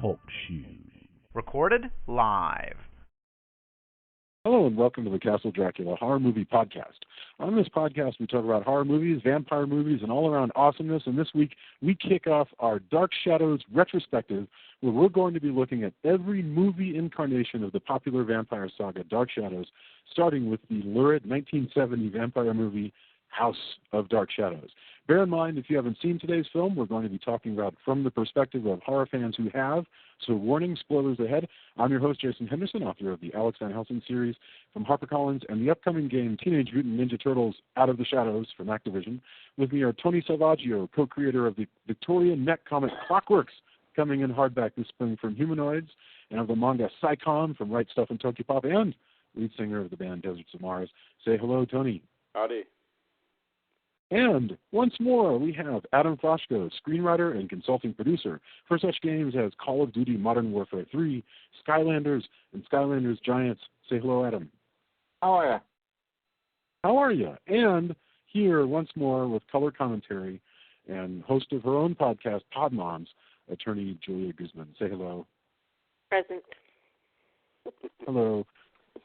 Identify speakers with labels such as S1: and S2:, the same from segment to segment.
S1: Talk Shoe. Recorded live.
S2: Hello and welcome to the Castle Dracula Horror Movie Podcast. On this podcast, we talk about horror movies, vampire movies, and all-around awesomeness. And this week, we kick off our Dark Shadows retrospective, where we're going to be looking at every movie incarnation of the popular vampire saga Dark Shadows, starting with the lurid 1970 vampire movie House of Dark Shadows. Bear in mind, if you haven't seen today's film, we're going to be talking about from the perspective of horror fans who have. So warning, spoilers ahead. I'm your host, Jason Henderson, author of the Alex Van Helsing series from HarperCollins and the upcoming game Teenage Mutant Ninja Turtles Out of the Shadows from Activision. With me are Tony Salvaggio, co-creator of the Victorian mech comic Clockworks, coming in hardback this spring from Humanoids, and of the manga Psycom from Right Stuff and Tokyopop, and lead singer of the band Deserts of Mars. Say hello, Tony.
S3: Howdy.
S2: And once more, we have Adam Foshko, screenwriter and consulting producer for such games as Call of Duty Modern Warfare 3, Skylanders, and Skylanders Giants. Say hello, Adam.
S3: How are you?
S2: How are you? And here, once more, with color commentary and host of her own podcast, Pod Moms, attorney Julia Guzman. Say hello.
S4: Present.
S2: Hello.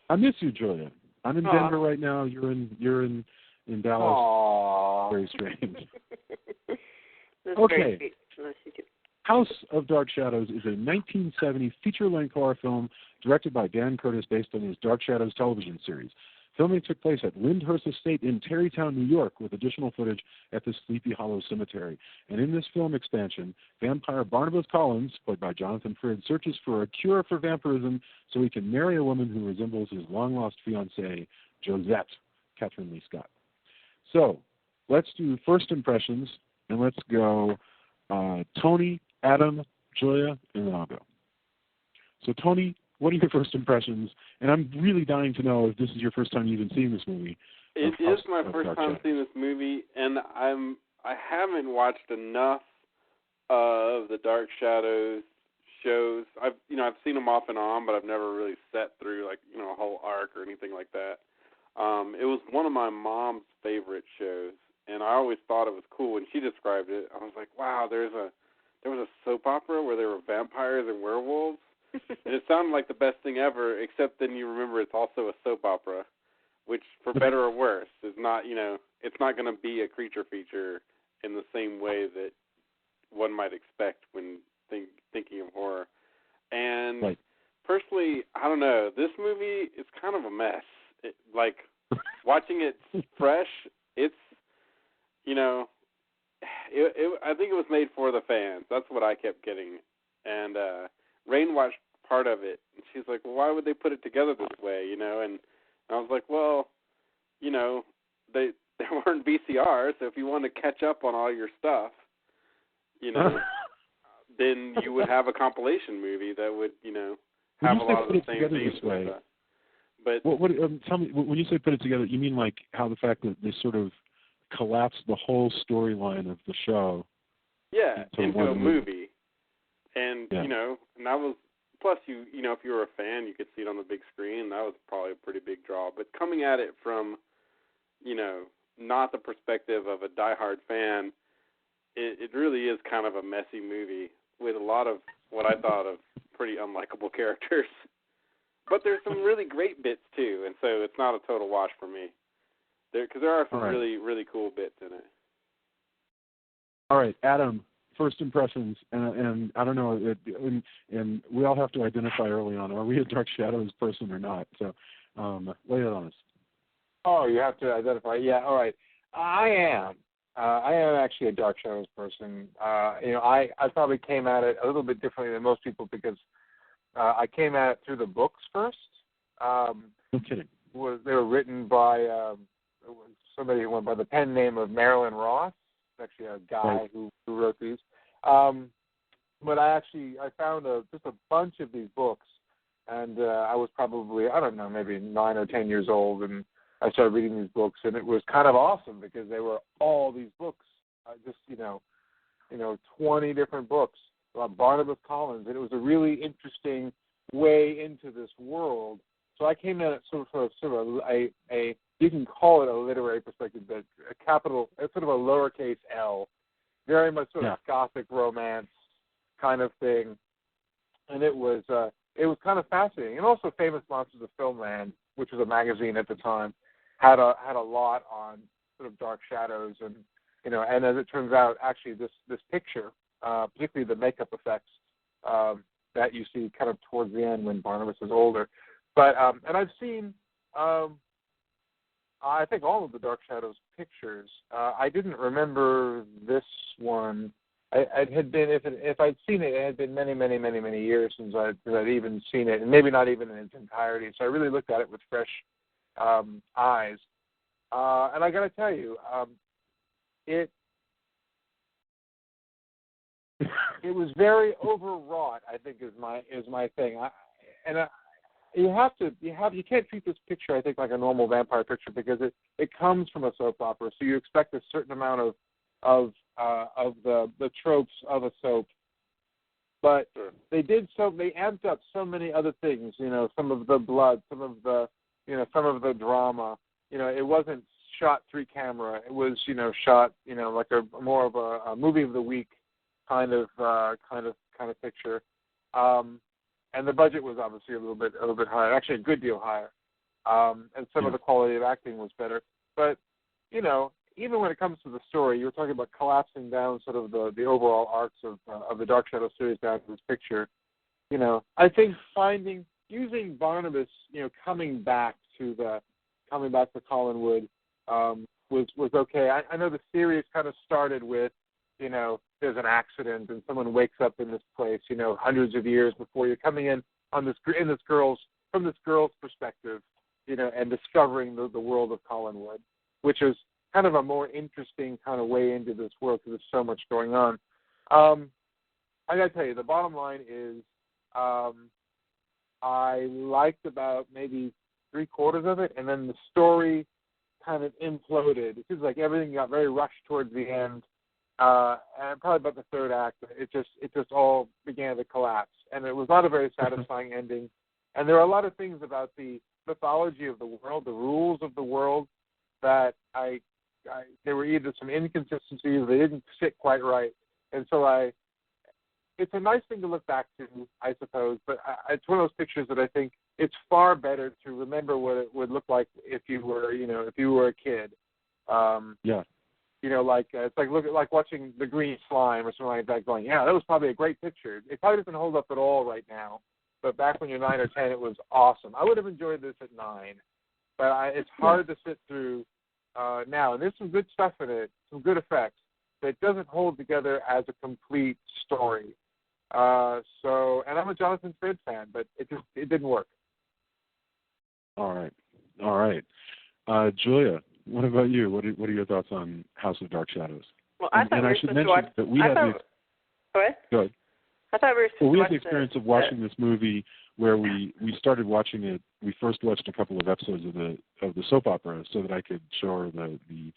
S2: I miss you, Julia. I'm in Denver right now. You're in Dallas.
S3: Aww.
S2: Very strange.
S4: Okay.
S2: House of Dark Shadows is a 1970 feature-length horror film directed by Dan Curtis based on his Dark Shadows television series. Filming took place at Lyndhurst Estate in Tarrytown, New York, with additional footage at the Sleepy Hollow Cemetery. And in this film expansion, vampire Barnabas Collins, played by Jonathan Frid, searches for a cure for vampirism so he can marry a woman who resembles his long-lost fiancée, Josette, Catherine Lee Scott. So, let's do first impressions, and let's go Tony, Adam, Julia, and then I'll go. So, Tony, what are your first impressions? And I'm really dying to know if this is your first time even seeing this movie.
S3: It is my first time seeing this movie, and I haven't watched enough of the Dark Shadows shows. I've seen them off and on, but I've never really sat through a whole arc or anything like that. It was one of my mom's favorite shows, and I always thought it was cool when she described it. I was like, wow, there was a soap opera where there were vampires and werewolves, and it sounded like the best thing ever, except then you remember it's also a soap opera, which, for better or worse, is not, it's not going to be a creature feature in the same way that one might expect when thinking of horror. And
S2: right.
S3: Personally, I don't know, this movie is kind of a mess. Watching it fresh, it's, I think it was made for the fans. That's what I kept getting. And Rain watched part of it, and she's like, well, why would they put it together this way, And I was like, well, they weren't VCRs, so if you want to catch up on all your stuff, then you would have a compilation movie that would, have a lot of the same themes and stuff. But
S2: tell me, when you say put it together, you mean like how the fact that they sort of collapsed the whole storyline of the show?
S3: Yeah, into a movie. And,
S2: yeah.
S3: And that was, plus if you were a fan, you could see it on the big screen. That was probably a pretty big draw. But coming at it from, not the perspective of a diehard fan, it really is kind of a messy movie with a lot of what I thought of pretty unlikable characters. But there's some really great bits, too, and so it's not a total wash for me. Because there are some really, really cool bits in it.
S2: All right, Adam, first impressions, and I don't know, and we all have to identify early on, are we a Dark Shadows person or not? So lay it on us.
S5: Oh, you have to identify. Yeah, all right. I am. I am actually a Dark Shadows person. I probably came at it a little bit differently than most people because I came at it through the books first.
S2: No kidding.
S5: They were written by somebody who went by the pen name of Marilyn Ross. It's actually a guy who wrote these. But I found just a bunch of these books, and I was probably, I don't know, maybe 9 or 10 years old, and I started reading these books, and it was kind of awesome because they were all these books, 20 different books about Barnabas Collins, and it was a really interesting way into this world. So I came at it sort of a you can call it a literary perspective, but it's sort of a lowercase L, very much sort of Gothic romance kind of thing. and it was kind of fascinating. And also, Famous Monsters of Filmland, which was a magazine at the time, had a lot on sort of dark shadows, and and as it turns out, actually this picture, particularly the makeup effects that you see kind of towards the end when Barnabas is older, but and I've seen. I think all of the Dark Shadows pictures. I didn't remember this one. It had been, if I'd seen it, it had been many, many, many, many years since I'd even seen it, and maybe not even in its entirety. So I really looked at it with fresh eyes. And I got to tell you, it was very overwrought, I think, is my thing. You can't treat this picture, I think, like a normal vampire picture, because it comes from a soap opera, so you expect a certain amount of the tropes of a soap. But they amped up so many other things, some of the blood, some of the drama. It wasn't shot 3-camera. It was, shot, like a more of a movie of the week kind of picture. And the budget was obviously a little bit higher, actually a good deal higher. And some of the quality of acting was better. But, even when it comes to the story, you were talking about collapsing down sort of the overall arcs of the Dark Shadow series down to this picture. I think using Barnabas, coming back to Collinwood was okay. I know the series kind of started with, there's an accident and someone wakes up in this place, hundreds of years before you're coming in from this girl's perspective, and discovering the world of Collinwood, which is kind of a more interesting kind of way into this world because there's so much going on. I got to tell you, the bottom line is I liked about maybe 3/4 of it, and then the story kind of imploded. It seems like everything got very rushed towards the end. And probably about the third act, it just all began to collapse, and it was not a very satisfying ending. And there are a lot of things about the mythology of the world, the rules of the world, that there were either some inconsistencies, they didn't fit quite right, and so it's a nice thing to look back to, I suppose. But it's one of those pictures that I think it's far better to remember what it would look like if you were a kid.
S2: Yeah.
S5: It's like watching The Green Slime or something like that, going, yeah, that was probably a great picture. It probably doesn't hold up at all right now, but back when you're 9 or 10, it was awesome. I would have enjoyed this at 9, but it's hard to sit through now. And there's some good stuff in it, some good effects, but it doesn't hold together as a complete story. And I'm a Jonathan Frid fan, but it didn't work.
S2: All right. Julia, what about you? What are your thoughts on House of Dark Shadows?
S4: Well, I thought we were supposed to watch.
S2: That we had
S4: Go ahead.
S2: Go ahead.
S4: I thought we were supposed to watch.
S2: We had the experience of watching this movie where we started watching it. We first watched a couple of episodes of the soap opera so that I could show her the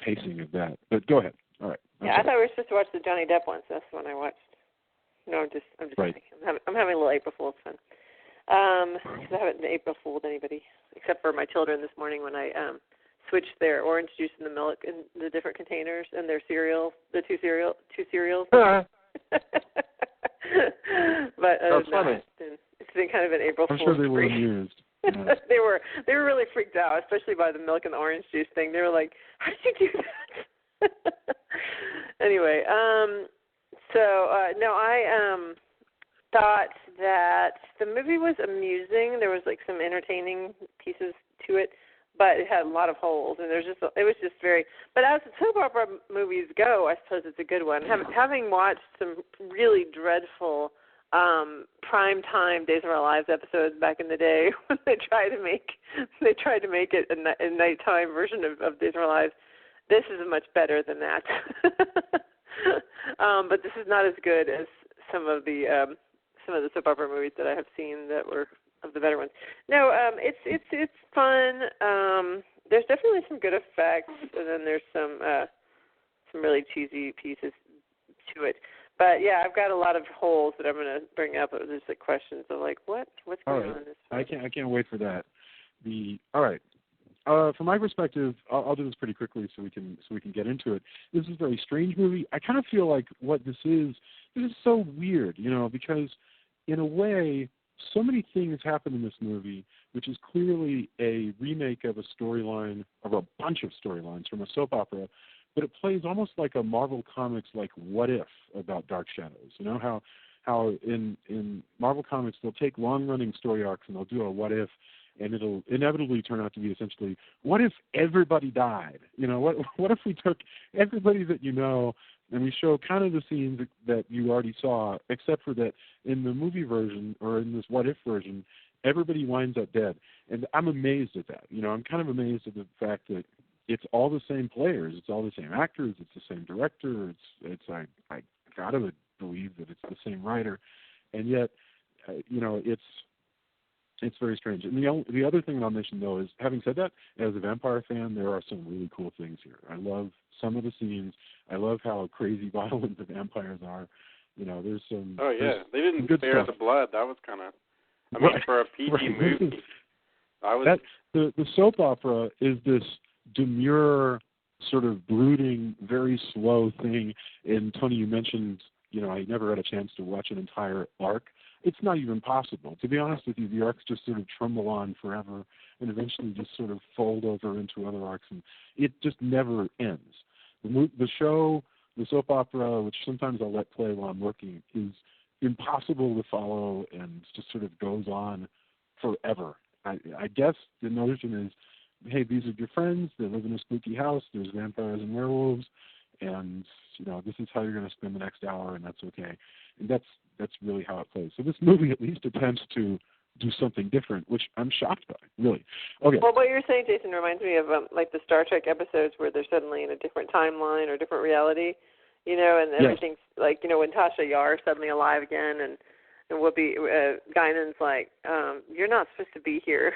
S2: pacing of that. But go ahead. All right.
S4: Yeah, I thought we were supposed to watch the Johnny Depp ones. That's the one I watched. No, I'm just
S2: right.
S4: kidding. I'm having a little April Fool's fun. Because I haven't April Fooled anybody except for my children this morning when I switched their orange juice and the milk in the different containers and their cereal, the two cereals. But
S5: that's funny.
S4: It's been kind of an April Fool's.
S2: I'm sure they were amused. Yeah.
S4: They were really freaked out, especially by the milk and the orange juice thing. They were like, "How did you do that?" Anyway, no, I thought that the movie was amusing. There was like some entertaining pieces to it, but it had a lot of holes, and it was just very. But as the soap opera movies go, I suppose it's a good one. Having watched some really dreadful prime-time Days of Our Lives episodes back in the day when they tried to make it a nighttime version of Days of Our Lives, this is much better than that. But this is not as good as some of the soap opera movies that I have seen that were of the better ones. No, it's fun. There's definitely some good effects, and then there's some really cheesy pieces to it. But yeah, I've got a lot of holes that I'm going to bring up. There's like questions of like what's going on in this film?
S2: I can't wait for that. All right. From my perspective, I'll do this pretty quickly so we can get into it. This is a very strange movie. I kind of feel like what this is so weird, because in a way, so many things happen in this movie, which is clearly a remake of a storyline, of a bunch of storylines from a soap opera, but it plays almost like a Marvel Comics, like What If about Dark Shadows. You know how in Marvel Comics they'll take long-running story arcs and they'll do a What If, and it'll inevitably turn out to be essentially, what if everybody died? You know, what if we took everybody that you know and we show kind of the scenes that you already saw, except for that in the movie version or in this What If version, everybody winds up dead. And I'm amazed at that. You know, I'm kind of amazed at the fact that it's all the same players, it's all the same actors, it's the same director, I gotta believe that it's the same writer, and yet, you know, it's very strange. And the other thing I'll mention, though, is, having said that, as a vampire fan, there are some really cool things here. I love some of the scenes. I love how crazy violent the vampires are. You know, there's some.
S3: Oh yeah, they didn't spare the blood. That was kind of. I mean, for a PG movie,
S2: the soap opera is this demure, sort of brooding, very slow thing. And Tony, you mentioned, you know, I never had a chance to watch an entire arc. It's not even possible. To be honest with you, the arcs just sort of trundle on forever and eventually just sort of fold over into other arcs, and it just never ends. The show, the soap opera, which sometimes I'll let play while I'm working, is impossible to follow and just sort of goes on forever. I guess the notion is, hey, these are your friends, they live in a spooky house, there's vampires and werewolves, and, you know, this is how you're going to spend the next hour, and that's okay. And that's really how it plays. So this movie at least attempts to do something different, which I'm shocked by, really. Okay.
S4: Well, what you're saying, Jason, reminds me of like the Star Trek episodes where they're suddenly in a different timeline or different reality, you know, and everything's like, you know, when Tasha Yar's suddenly alive again, and Whoopi Guinan's like, you're not supposed to be here.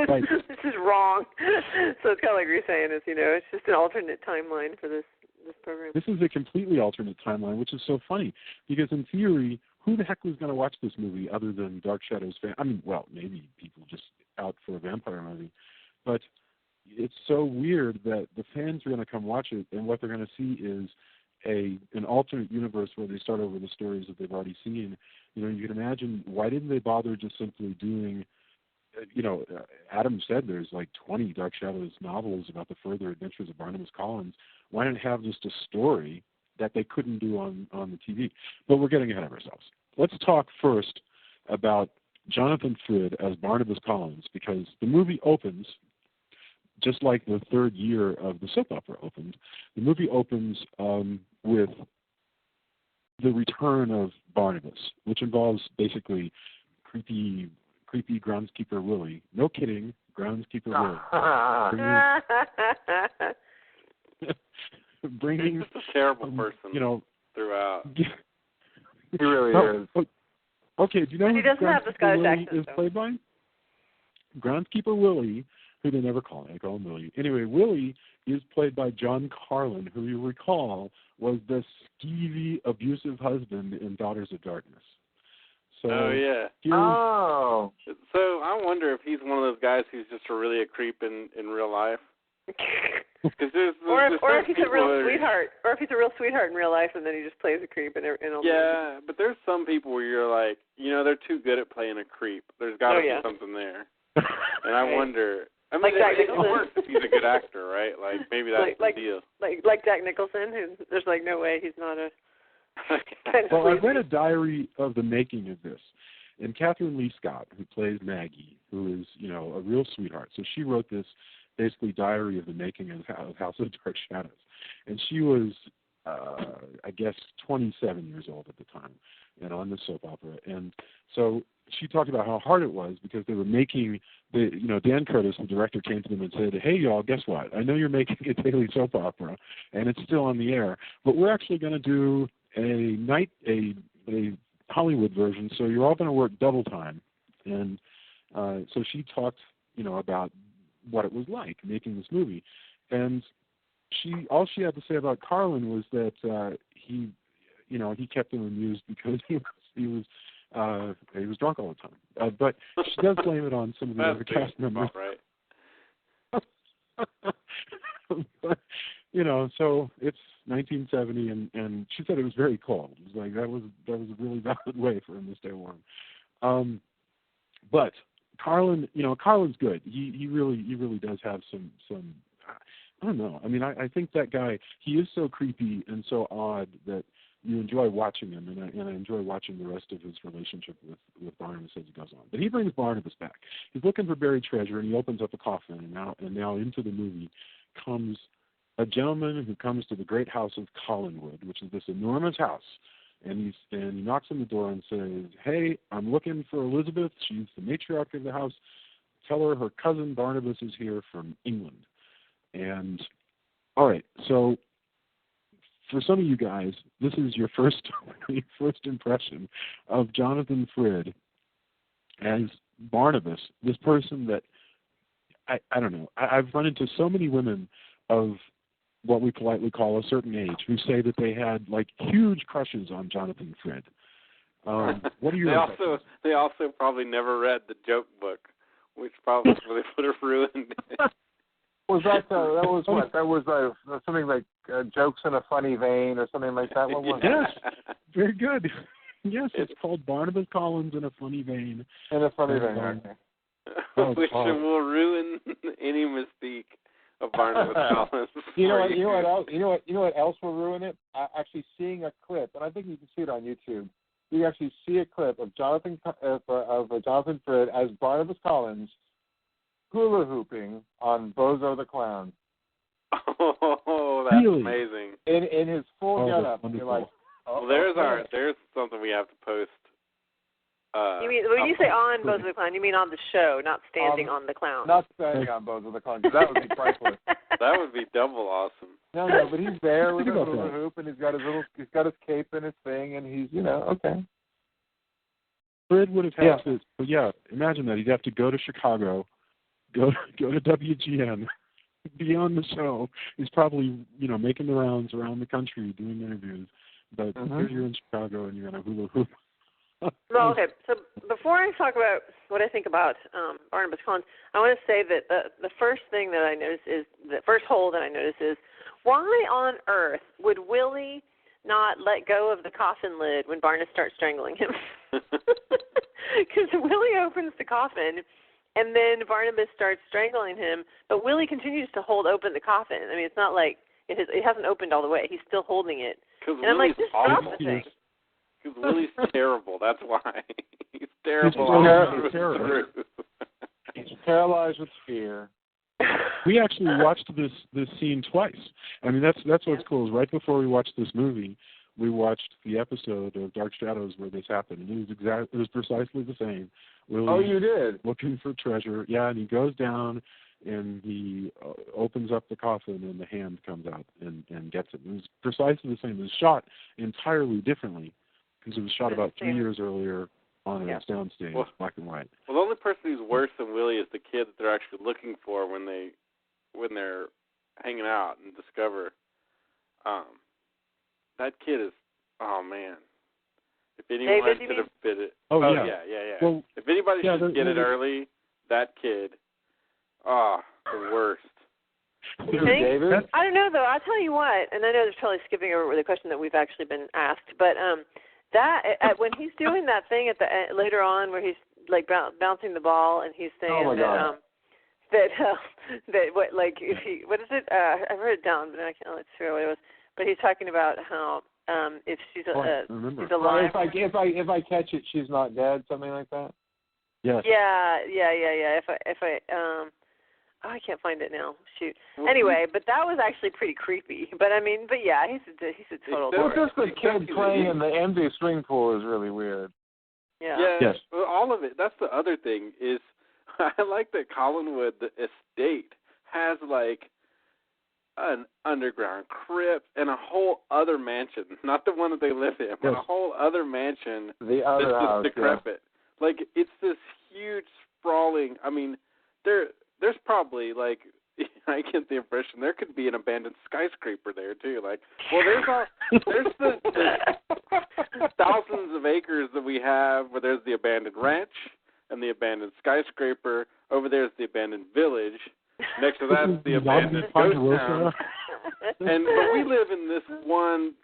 S2: Right.
S4: This is wrong. So it's kind of like you're saying, is, you know, it's just an alternate timeline for this program.
S2: This is a completely alternate timeline, which is so funny, because in theory, who the heck was going to watch this movie other than Dark Shadows fans? I mean, well, maybe people just out for a vampire movie, but it's so weird that the fans are going to come watch it, and what they're going to see is an alternate universe where they start over the stories that they've already seen. You know, you can imagine, why didn't they bother just simply doing, you know, Adam said there's like 20 Dark Shadows novels about the further adventures of Barnabas Collins. Why not have just a story that they couldn't do on the TV? But we're getting ahead of ourselves. Let's talk first about Jonathan Frid as Barnabas Collins, because the movie opens just like the third year of the soap opera opened. The movie opens with the return of Barnabas, which involves basically creepy groundskeeper Willie. No kidding, groundskeeper Willie. Bringing
S3: just a terrible person,
S2: you know,
S3: throughout.
S5: He really is.
S2: Okay, do you know who
S4: he doesn't have the Scottish
S2: Willie
S4: accent,
S2: is played by? Groundskeeper Willie, who they never call him. I call him Willie. Anyway, Willie is played by John Carlin, who you recall was the skeevy, abusive husband in Daughters of Darkness. So,
S3: oh, yeah. So I wonder if he's one of those guys who's just really a creep in real life.
S4: Or if he's a real sweetheart, or if he's a real sweetheart in real life, and then he just plays a creep in all.
S3: Yeah, but there's some people where you're like, you know, they're too good at playing a creep. There's got to be something there, and I wonder. I mean,
S4: like Jack
S3: it
S4: Nicholson.
S3: works if he's a good actor, right? Like maybe that's the deal.
S4: Like Jack Nicholson, who there's like no way he's not a.
S2: Well, I read a diary of the making of this, and Catherine Lee Scott, who plays Maggie, who is, you know, a real sweetheart. So she wrote this basically diary of the making of House of Dark Shadows. And she was, I guess, 27 years old at the time, and on the soap opera. And so she talked about how hard it was because they were making, Dan Curtis, the director, came to them and said, hey, y'all, guess what? I know you're making a daily soap opera, and it's still on the air, but we're actually going to do a Hollywood version, so you're all going to work double time. And so she talked, you know, about what it was like making this movie, and all she had to say about Carlin was that he kept them amused because he was drunk all the time. But she does blame it on some of the other cast members.
S3: Right.
S2: But, you know, so it's 1970, and she said it was very cold. It was like that was a really valid way for him to stay warm. But Carlin's good. He really does have some. I don't know. I mean, I think that guy, he is so creepy and so odd that you enjoy watching him, and I enjoy watching the rest of his relationship with Barnabas as he goes on. But he brings Barnabas back. He's looking for buried treasure, and he opens up a coffin, and now into the movie comes a gentleman who comes to the great house of Collinwood, which is this enormous house, and he knocks on the door and says, "Hey, I'm looking for Elizabeth. She's the matriarch of the house. Tell her cousin Barnabas is here from England." And all right, so for some of you guys, this is your first impression of Jonathan Frid as Barnabas, this person that I don't know. I've run into so many women of what we politely call a certain age who say that they had like huge crushes on Jonathan Frid. What are your
S3: They also probably never read the joke book, which probably would have ruined it.
S5: Was that was what? That was something like Jokes in a Funny Vein or something like that? What was
S2: Yes, very good. Yes, it's called Barnabas Collins in a Funny Vein.
S5: In a Funny Vein, okay.
S3: Which will ruin any mystique of Barnabas Collins.
S5: You know what else will ruin it? Actually seeing a clip, and I think you can see it on YouTube. You can actually see a clip of Jonathan Frid as Barnabas Collins hula hooping on Bozo the Clown.
S3: Oh, that's
S2: really?
S3: amazing!
S5: In his full getup, you're like,
S3: well, there's something we have to post.
S4: You mean when you say on Bozo the Clown, you mean on the show, not standing on the clown?
S5: Not standing on Bozo the Clown, because that would be priceless.
S3: That would be double awesome.
S5: No, but he's there with his hula hoop, and he's got his cape and his thing, and he's okay.
S2: Frid would have had to. But yeah, imagine that he'd have to go to Chicago. Go to WGN, be on the show. He's probably, making the rounds around the country doing interviews. But here you're in Chicago and you're on a hula hoop.
S4: Well, okay. So before I talk about what I think about Barnabas Collins, I want to say that the first thing that I noticed is the first hole that I noticed is why on earth would Willie not let go of the coffin lid when Barnabas starts strangling him? Because Willie opens the coffin. And then Barnabas starts strangling him, but Willie continues to hold open the coffin. I mean, it's not like it hasn't opened all the way. He's still holding it. And I'm like, just stop the thing.
S3: Because Willie's terrible. That's why. He's terrible.
S5: He's paralyzed with fear.
S2: We actually watched this scene twice. I mean, that's what's cool. Is right before we watched this movie, we watched the episode of Dark Shadows where this happened, and it was precisely the same. Willie
S5: you did?
S2: Looking for treasure, yeah, and he goes down and he opens up the coffin and the hand comes out and gets it. It was precisely the same. It was shot entirely differently because it was shot about 3 years earlier on a soundstage, black and white.
S3: Well, the only person who's worse than Willie is the kid that they're actually looking for when they're hanging out and discover. That kid is, oh man. If anyone could have bit it.
S2: Oh, yeah.
S3: Yeah.
S2: Well,
S3: if anybody should get it early, that kid. The worst.
S4: You think? David? I don't know, though. I'll tell you what, and I know there's probably skipping over the question that we've actually been asked, but when he's doing that thing at the later on where he's like bouncing the ball and he's saying what is it? I wrote it down, but I can't. Let's figure out what it was. But he's talking about how if she's alive.
S5: If I catch it, she's not dead. Something like that.
S2: Yes.
S4: Yeah. If I can't find it now. Shoot. Anyway, but that was actually pretty creepy. But yeah, he's a total.
S5: Just the kid playing in the empty swimming pool is really weird.
S4: Yeah.
S2: Yes.
S3: Well, all of it. That's the other thing is, I like that Collinwood, the estate, has like an underground crypt and a whole other mansion. Not the one that they live in, but a whole other mansion.
S5: The other house,
S3: decrepit. Yeah. Like it's this huge sprawling. I mean, there's probably like I get the impression there could be an abandoned skyscraper there too. Like, well, there's the thousands of acres that we have where there's the abandoned ranch and the abandoned skyscraper. Over there's the abandoned village. Next to that's the abandoned ghost town. But we live in this one,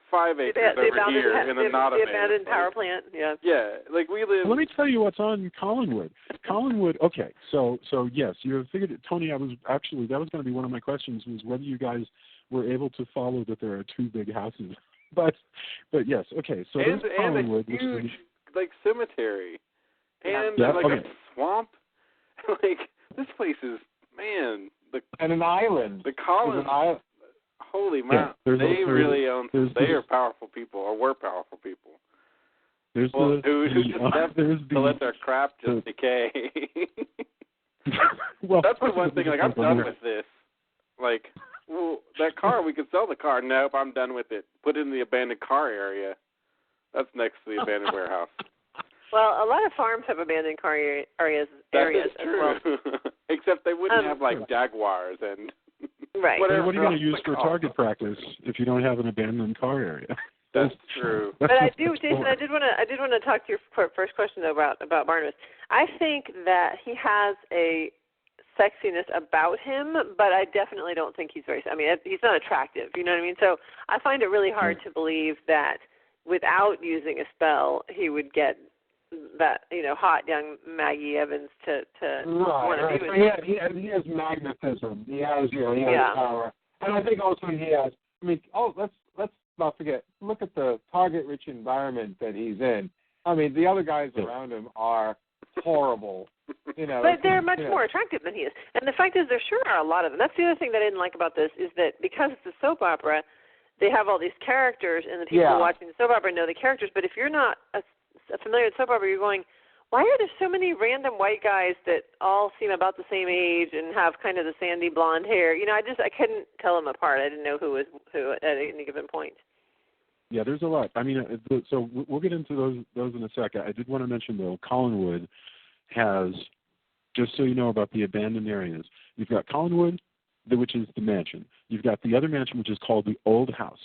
S3: 5 acres over here in a not
S4: abandoned power plant. Yeah.
S3: Yeah, we live.
S2: Let me tell you what's on Collinwood. Collinwood. Okay, so yes, you figured it, Tony. That was going to be one of my questions, was whether you guys were able to follow that there are 2 big houses. But yes, okay. So there's Collinwood,
S3: a huge cemetery, and
S2: a
S3: swamp. This place is, man.
S5: And an island.
S3: The Collins. Holy man, they really own. They are powerful people, or were powerful people. Who just left to let their crap just decay.
S2: Well,
S3: that's the one thing. I'm done with this. That car, we could sell the car. Nope, I'm done with it. Put it in the abandoned car area. That's next to the abandoned warehouse.
S4: Well, a lot of farms have abandoned car areas
S3: true.
S4: as well.
S3: Except they wouldn't have Jaguars and
S4: right.
S3: whatever.
S2: What are you going to use for target practice if you don't have an abandoned car area?
S3: That's true.
S4: But I do, Jason. I did want to talk to your first question though about Barnabas. I think that he has a sexiness about him, but I definitely don't think he's very. I mean, he's not attractive. You know what I mean? So I find it really hard to believe that without using a spell, he would get that hot young Maggie Evans to want to be with him.
S5: He has magnetism. He has power, and I think also he has. I mean, let's not forget. Look at the target-rich environment that he's in. I mean, the other guys around him are horrible.
S4: But they're much more attractive than he is. And the fact is, there sure are a lot of them. That's the other thing that I didn't like about this, is that because it's a soap opera, they have all these characters, and the people watching the soap opera know the characters. But if you're not familiar with soap opera, you're going, why are there so many random white guys that all seem about the same age and have kind of the sandy blonde hair? I couldn't tell them apart. I didn't know who was who at any given point.
S2: Yeah, there's a lot. I mean, so we'll get into those in a second. I did want to mention, though, Collinwood has, just so you know about the abandoned areas, you've got Collinwood, which is the mansion. You've got the other mansion, which is called the Old House.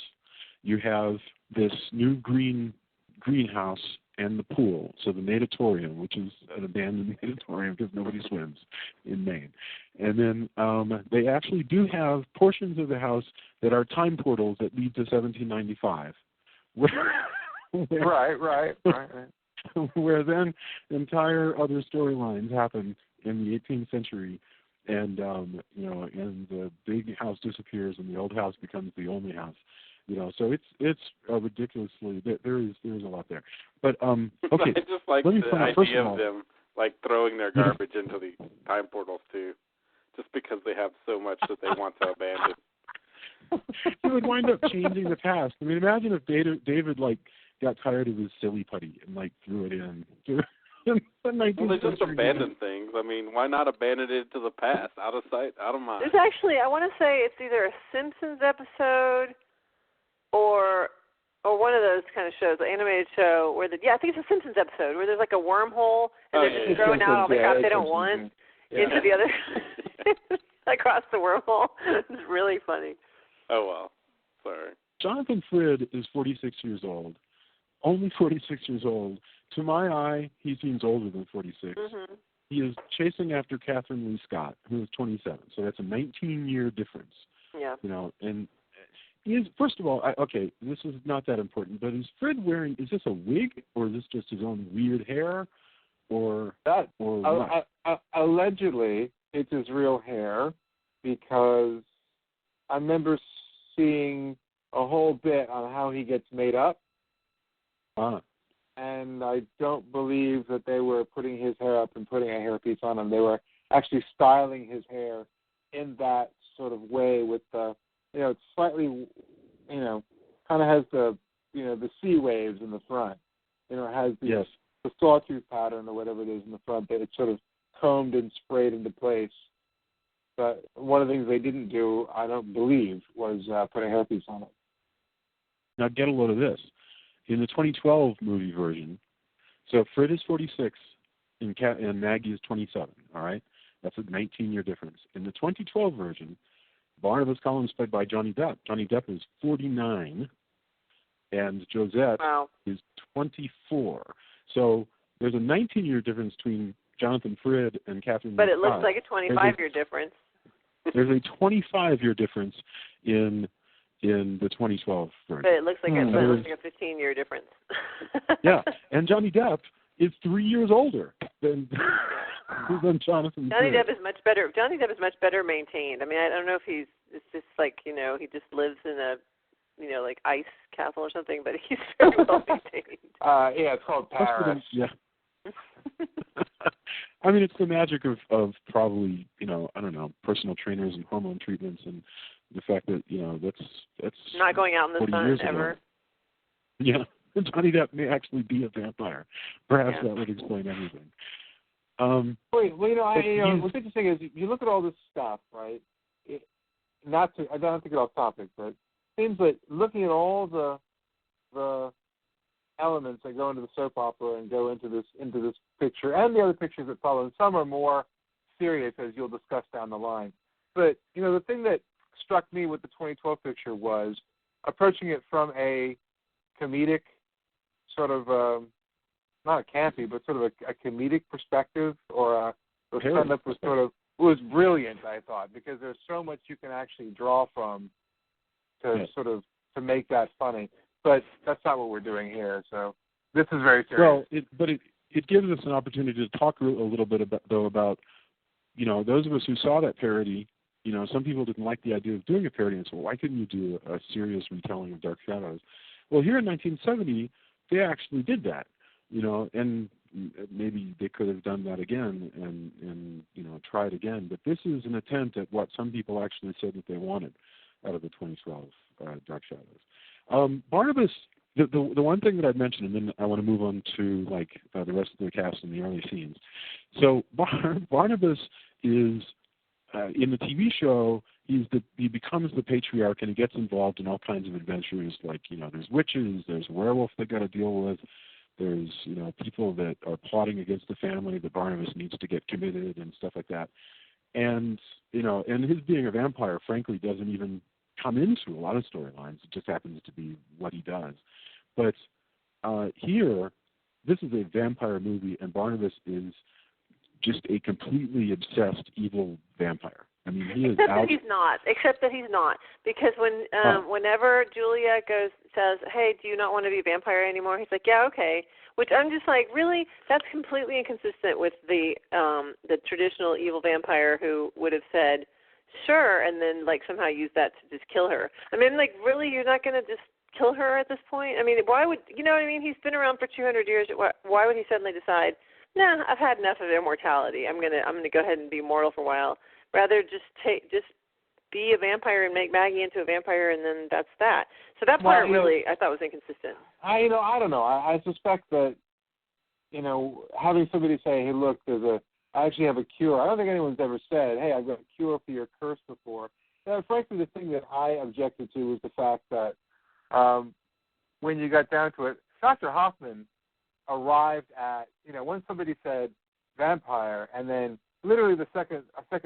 S2: You have this new greenhouse and the pool, so the natatorium, which is an abandoned natatorium because nobody swims in Maine. And then they actually do have portions of the house that are time portals that lead to 1795.
S5: Right.
S2: Where then entire other storylines happen in the 18th century, and and the big house disappears and the old house becomes the only house. So it's ridiculously, there is a lot there. But okay,
S3: I just like the idea of them throwing their garbage into the time portals too, just because they have so much that they want to abandon.
S2: It would wind up changing the past. I mean, imagine if David got tired of his silly putty and threw it in.
S3: Well, they just abandon things. I mean, why not abandon it to the past, out of sight, out of mind?
S4: There's actually, I want to say it's either a Simpsons episode or one of those kind of shows, an animated show where I think it's a Simpsons episode where there's a wormhole and they're just throwing out all the crap they don't want into the other across the wormhole. It's really funny.
S3: Oh well, sorry.
S2: Jonathan Frid is 46 years old. Only 46 years old. To my eye, he seems older than 46. Mm-hmm. He is chasing after Catherine Lee Scott, who is 27. So that's a 19-year difference.
S4: Yeah.
S2: And first of all, this is not that important, but is Frid wearing, is this a wig, or is this just his own weird hair, or what?
S5: Allegedly, it's his real hair, because I remember seeing a whole bit on how he gets made up, and I don't believe that they were putting his hair up and putting a hairpiece on him. They were actually styling his hair in that sort of way with the, it's slightly, kind of has the, the sea waves in the front. It has the sawtooth pattern or whatever it is in the front that it's sort of combed and sprayed into place. But one of the things they didn't do, I don't believe, was put a hairpiece on it.
S2: Now get a load of this. In the 2012 movie version, so Frid is 46 and Maggie is 27, all right? That's a 19-year difference. In the 2012 version, Barnabas Collins, played by Johnny Depp. Johnny Depp is 49, and Josette is 24. So there's a 19-year difference between Jonathan Frid and Catherine Lee Scott.
S4: But it looks like a 25-year difference.
S2: There's a 25-year difference in the 2012 version.
S4: But it looks like a 15-year difference.
S2: Yeah, and Johnny Depp is 3 years older than Jonathan.
S4: Johnny Depp is much better. Johnny Depp is much better maintained. I mean, I don't know if it's just like, he just lives in a, like ice castle or something, but he's very well maintained.
S5: Yeah, it's called Paris.
S2: Yeah. I mean, it's the magic of probably, I don't know, personal trainers and hormone treatments, and the fact that, that's
S4: not going out in the sun ever.
S2: Ago. Yeah. Johnny Depp may actually be a vampire. Perhaps that would explain everything.
S5: What's interesting is you look at all this stuff, right? I don't have to get off topic, but it seems like looking at all the elements that go into the soap opera and go into this picture and the other pictures that follow, and some are more serious, as you'll discuss down the line. But the thing that struck me with the 2012 picture was approaching it from a comedic sort of not a campy, but sort of a comedic perspective, or stand-up was brilliant, I thought, because there's so much you can actually draw from to sort of to make that funny. But that's not what we're doing here, so this is very serious.
S2: Well, it gives us an opportunity to talk a little bit about those of us who saw that parody. Some people didn't like the idea of doing a parody, and so why couldn't you do a serious retelling of Dark Shadows? Well, here in 1970, they actually did that, and maybe they could have done that again and try it again. But this is an attempt at what some people actually said that they wanted out of the 2012 Dark Shadows. Barnabas, the one thing that I'd mentioned, and then I want to move on to the rest of the cast and the early scenes. So Barnabas is in the TV show. He becomes the patriarch, and he gets involved in all kinds of adventures. There's witches, there's a werewolf they got to deal with. There's people that are plotting against the family that Barnabas needs to get committed and stuff like that. And and his being a vampire, frankly, doesn't even come into a lot of storylines. It just happens to be what he does. But here, this is a vampire movie, and Barnabas is just a completely obsessed evil vampire. I mean, he is
S4: Except that he's not. Because whenever Julia says, "Hey, do you not want to be a vampire anymore?" He's like, "Yeah, okay." Which I'm just like, really? That's completely inconsistent with the traditional evil vampire who would have said, "Sure," and then somehow use that to just kill her. I mean, really, you're not going to just kill her at this point? I mean, why would what I mean? He's been around for 200 years. Why would he suddenly decide, "Nah, I've had enough of immortality. I'm gonna go ahead and be immortal for a while." Rather just be a vampire and make Maggie into a vampire, and then that's that. So that part really I thought was inconsistent.
S5: I don't know. I suspect that having somebody say, "Hey, look, I actually have a cure." I don't think anyone's ever said, "Hey, I've got a cure for your curse" before. Frankly, the thing that I objected to was the fact that when you got down to it, Dr. Hoffman arrived at when somebody said vampire, and then literally a second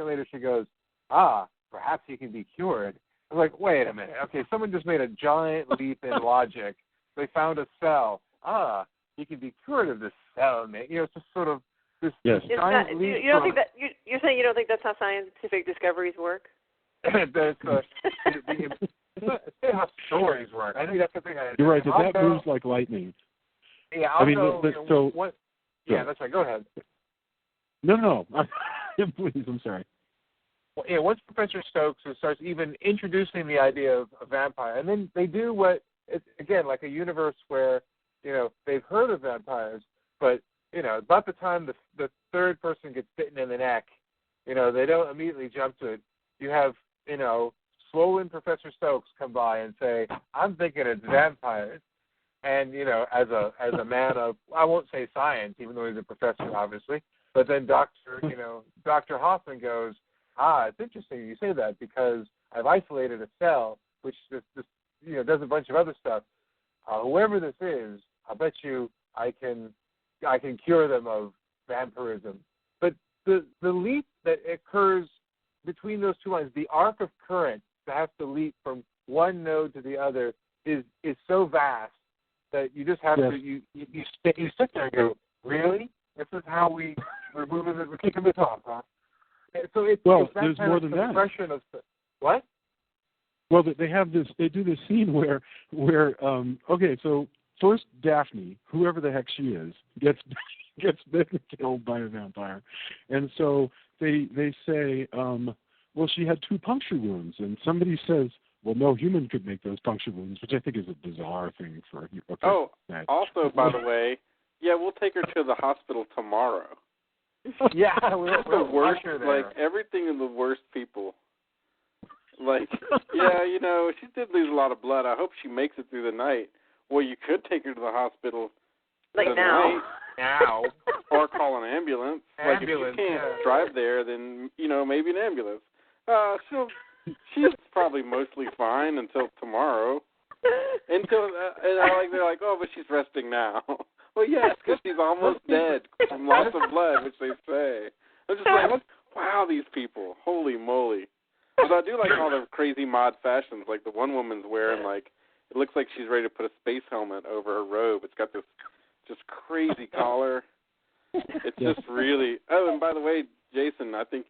S5: later she goes, perhaps he can be cured. I was like, wait a minute. Okay, someone just made a giant leap in logic. They found a cell. He can be cured of this cell. It's just sort of this giant leap.
S4: You don't think that you're saying you don't think that's how scientific discoveries work?
S5: That's how stories work. I think that's the thing.
S2: You're right. That moves like lightning.
S5: Yeah. That's right. Go ahead.
S2: No. Please, I'm sorry.
S5: Well, once Professor Stokes starts even introducing the idea of a vampire, and then they do again, like a universe where, they've heard of vampires, but, about the time the third person gets bitten in the neck, they don't immediately jump to it. You have, swollen Professor Stokes come by and say, "I'm thinking it's vampires." And, as a man of, I won't say science, even though he's a professor, obviously, but then Dr. Hoffman goes, it's interesting you say that, because I've isolated a cell which just does a bunch of other stuff. Whoever this is, I bet you I can cure them of vampirism. But the leap that occurs between those two lines, the arc of current that has to leap from one node to the other is so vast that you just have to you sit there and go, really? This is how we're kicking this off, huh? So it's
S2: there's more than that.
S5: Of what?
S2: Well, they have this. They do this scene where okay, so first Daphne, whoever the heck she is, gets bitten and killed by a vampire, and so they say, well, she had 2 puncture wounds, and somebody says, well, no human could make those puncture wounds, which I think is a bizarre thing for a person.
S3: Oh, also, by the way, yeah, we'll take her to the hospital tomorrow.
S5: Yeah, we'll
S3: the worst,
S5: there.
S3: like everything in the worst people. Like, yeah, you know, she did lose a lot of blood. I hope she makes it through the night. Well, you could take her to the hospital
S4: like
S3: tonight.
S5: Now.
S3: Or call an ambulance. Like, if you can't drive there, then, you know, maybe an ambulance. She's probably mostly fine until tomorrow. Until they're like, oh, but she's resting now. Well, yes, because she's almost dead from loss of blood, which they say. I'm just like, wow, these people, holy moly. But I do like all the crazy mod fashions. Like the one woman's wearing like, it looks like she's ready to put a space helmet over her robe. It's got this just crazy collar. It's just really. Oh, and by the way, Jason, I think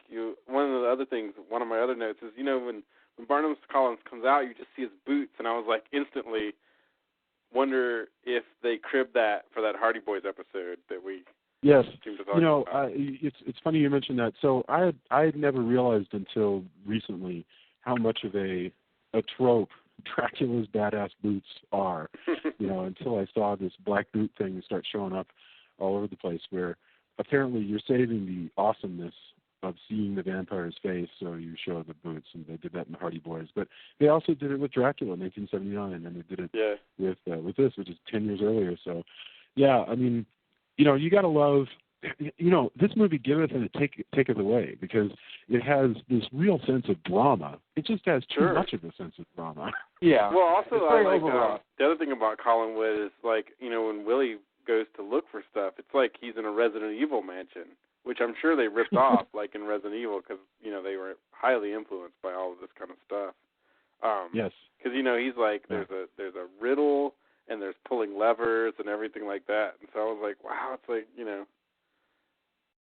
S3: one of the other things, one of my other notes is, you know, when Barnabas Collins comes out, you just see his boots, and I was like, instantly wonder if they cribbed that for that Hardy Boys episode that we seem to talk about.
S2: It's funny you mentioned that. So I had never realized until recently how much of a trope Dracula's badass boots are. You know, until I saw this black boot thing start showing up all over the place, where apparently you're saving the awesomeness of seeing the vampire's face, so you show the boots, and they did that in the Hardy Boys. But they also did it with Dracula in 1979, and they did it with this, which is 10 years earlier. So, yeah, I mean, you know, you got to love, you know, this movie giveth and it taketh away, because it has this real sense of drama. It just has too much of a sense of drama.
S5: Yeah.
S3: Well, also, I like the other thing about Collinwood is, like, you know, when Willie goes to look for stuff, it's like he's in a Resident Evil mansion, which I'm sure they ripped off, like in Resident Evil, because, you know, they were highly influenced by all of this kind of stuff.
S2: Yes.
S3: Because, you know, he's like, there's a riddle, and there's pulling levers and everything like that. And so I was like, wow, it's like, you know,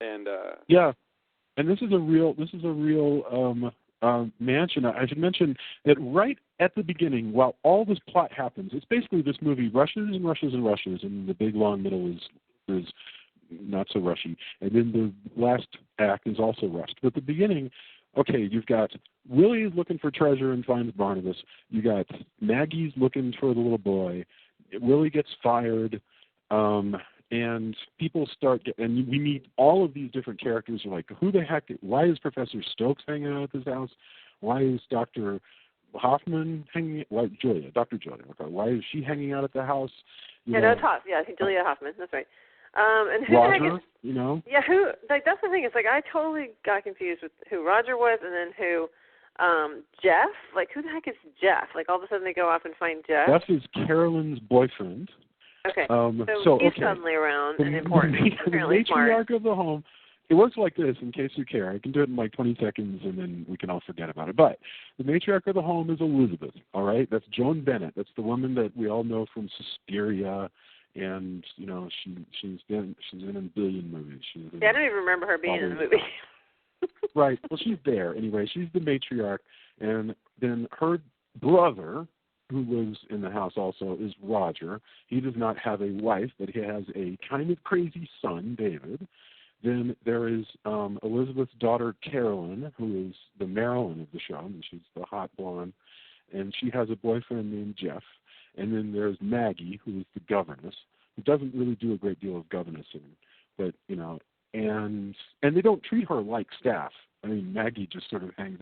S3: and
S2: yeah, and this is a real mansion. I should mention that right at the beginning, while all this plot happens, it's basically this movie rushes and rushes and rushes, and the big long middle is not so rushy, and then the last act is also rushed. But the beginning, okay, you've got Willie's looking for treasure and finds Barnabas. You got Maggie's looking for the little boy. Willie gets fired, and people and we meet all of these different characters. Are like, who the heck? Why is Professor Stokes hanging out at this house? Why is Dr. Hoffman hanging? Why Dr. Julia? Okay, why is she hanging out at the house?
S4: Julia Hoffman. That's right. And who
S2: Roger,
S4: the heck is,
S2: you know?
S4: Yeah, who? Like, that's the thing. It's like I totally got confused with who Roger was, and then who Jeff. Like, who the heck is Jeff? Like, all of a sudden they go off and find Jeff.
S2: Jeff is Carolyn's boyfriend.
S4: Okay, so he's suddenly around and important.
S2: The matriarch of the home. It works like this, in case you care. I can do it in like 20 seconds, and then we can all forget about it. But the matriarch of the home is Elizabeth, all right? That's Joan Bennett. That's the woman that we all know from Suspiria, and, you know, she's in a billion movies.
S4: I don't even remember her being in the movie.
S2: Right. Well, she's there. Anyway, she's the matriarch, and then her brother, who lives in the house also, is Roger. He does not have a wife, but he has a kind of crazy son, David. Then there is Elizabeth's daughter, Carolyn, who is the Marilyn of the show, and she's the hot blonde, and she has a boyfriend named Jeff. And then there's Maggie, who is the governess, who doesn't really do a great deal of governessing, but, you know, and they don't treat her like staff. I mean, Maggie just sort of hangs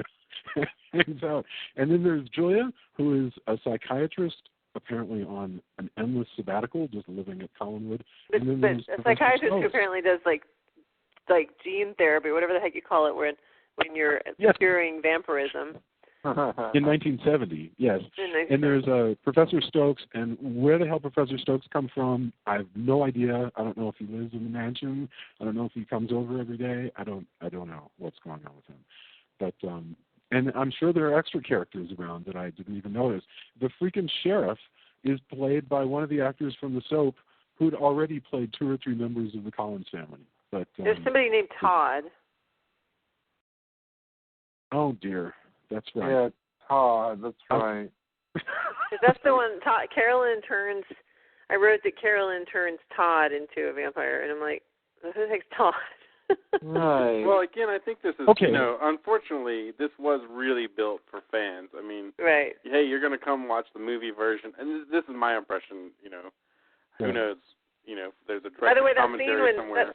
S2: out. And then there's Julia, who is a psychiatrist, apparently on an endless sabbatical, just living at Collinwood.
S4: But a psychiatrist who apparently does like gene therapy, whatever the heck you call it, when you're curing vampirism.
S2: In 1970, yes. And there's Professor Stokes, and where the hell Professor Stokes come from, I have no idea. I don't know if he lives in the mansion. I don't know if he comes over every day. I don't know what's going on with him. But and I'm sure there are extra characters around that I didn't even notice. The freaking sheriff is played by one of the actors from the soap who'd already played 2 or 3 members of the Collins family. But
S4: there's somebody named Todd.
S2: Oh dear, that's right.
S5: Yeah, Todd. That's right.
S4: That's the one. I wrote that Carolyn turns Todd into a vampire, and I'm like, who the heck's Todd?
S5: Right.
S3: Well, again, I think this is,
S2: okay.
S3: Unfortunately, this was really built for fans. I mean,
S4: right.
S3: Hey, you're going to come watch the movie version, and this is my impression, who knows, if there's a direct commentary somewhere.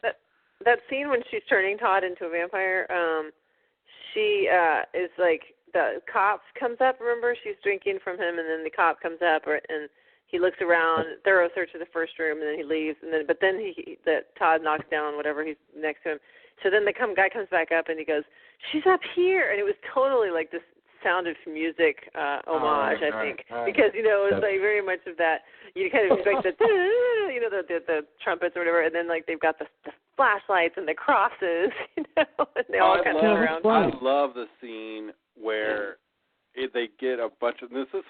S4: That scene when she's turning Todd into a vampire, she is like, the cop comes up, remember? She's drinking from him, and then the cop comes up, and he looks around, thorough search of the first room, and then he leaves, but then Todd knocks down whatever he's next to him. So then the guy comes back up, and he goes, she's up here, and it was totally like this Sound of Music homage, I think, because, it was like very much of that, you kind of expect the trumpets or whatever, and then like they've got the flashlights and the crosses, and they all kind of around.
S3: I love the scene where they get a bunch of, this is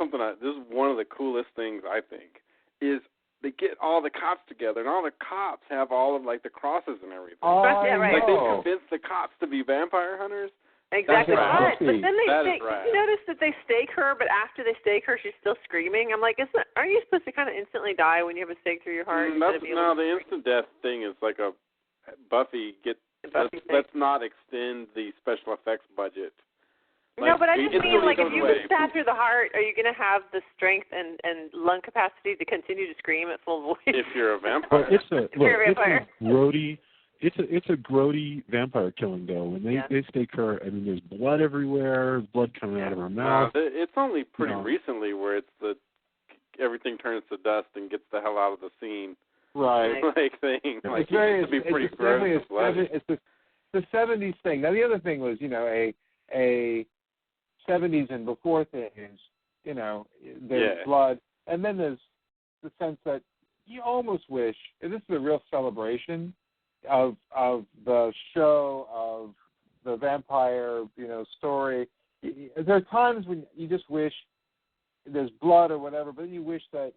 S3: one of the coolest things, I think, is they get all the cops together, and all the cops have all of, like, the crosses and everything.
S4: Oh, yeah, right.
S3: Like, they convinced the cops to be vampire hunters.
S4: Exactly.
S3: Right.
S4: But then
S3: did
S4: you notice that they stake her, but after they stake her, she's still screaming? I'm like, aren't you supposed to kind of instantly die when you have a stake through your heart?
S3: The instant death thing is like a Buffy. Let's not extend the special effects budget.
S4: No, but I just mean, like, if you get stabbed through the heart, are you going to have the strength and lung capacity to continue to scream at full voice?
S3: If you're a vampire.
S2: It's a grody vampire killing, though. When they stake her, I mean, there's blood everywhere, blood coming out of her mouth.
S3: It's only pretty recently where it's everything turns to dust and gets the hell out of the scene.
S5: Right.
S3: Like thing. Like,
S5: it's the 70s thing. Now, the other thing was, a 70s and before things, there's blood, and then there's the sense that you almost wish, and this is a real celebration of the show, of the vampire, story. There are times when you just wish there's blood or whatever, but you wish that,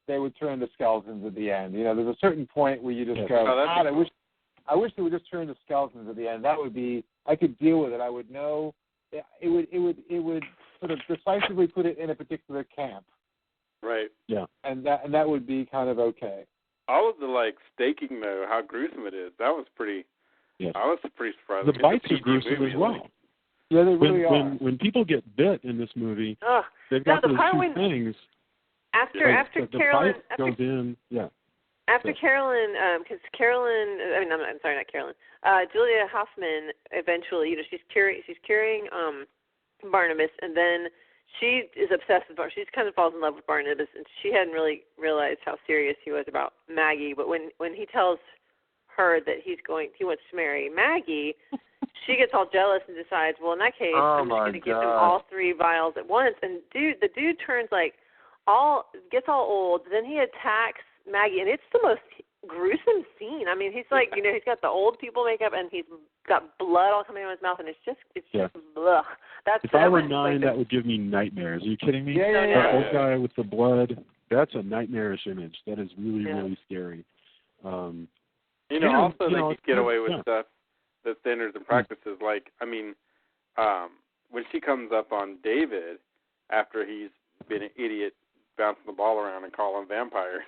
S5: they would turn to skeletons at the end. There's a certain point where you just go, God, I wish they would just turn to skeletons at the end. That would be, I could deal with it. I would know. It would sort of decisively put it in a particular camp.
S3: Right.
S2: Yeah.
S5: And that would be kind of okay.
S3: All of the staking though, how gruesome it is. That was pretty.
S2: Yes.
S3: I was pretty surprised.
S2: The bites are gruesome as well.
S5: Yeah, they really are.
S2: When people get bit in this movie, they've got those two things.
S4: After Carolyn
S2: goes in,
S4: After Carolyn, because I'm sorry, not Carolyn. Julia Hoffman eventually, she's curing Barnabas, and then she is obsessed with Barnabas. She kind of falls in love with Barnabas, and she hadn't really realized how serious he was about Maggie. But when he tells her that he wants to marry Maggie, she gets all jealous and decides, well, in that case, I'm just going to give him all 3 vials at once. And the dude turns gets all old. Then he attacks Maggie, and it's the most gruesome scene. I mean, he's like, he's got the old people makeup, and he's got blood all coming out of his mouth, and it's just blah.
S2: If I were 9, that would give me nightmares. Are you kidding me?
S5: Yeah.
S2: That old guy with the blood, that's a nightmarish image. That is really, really scary.
S3: Also they could get away with stuff, the standards and practices. Like, I mean, when she comes up on David after he's been an idiot bouncing the ball around and calling vampires,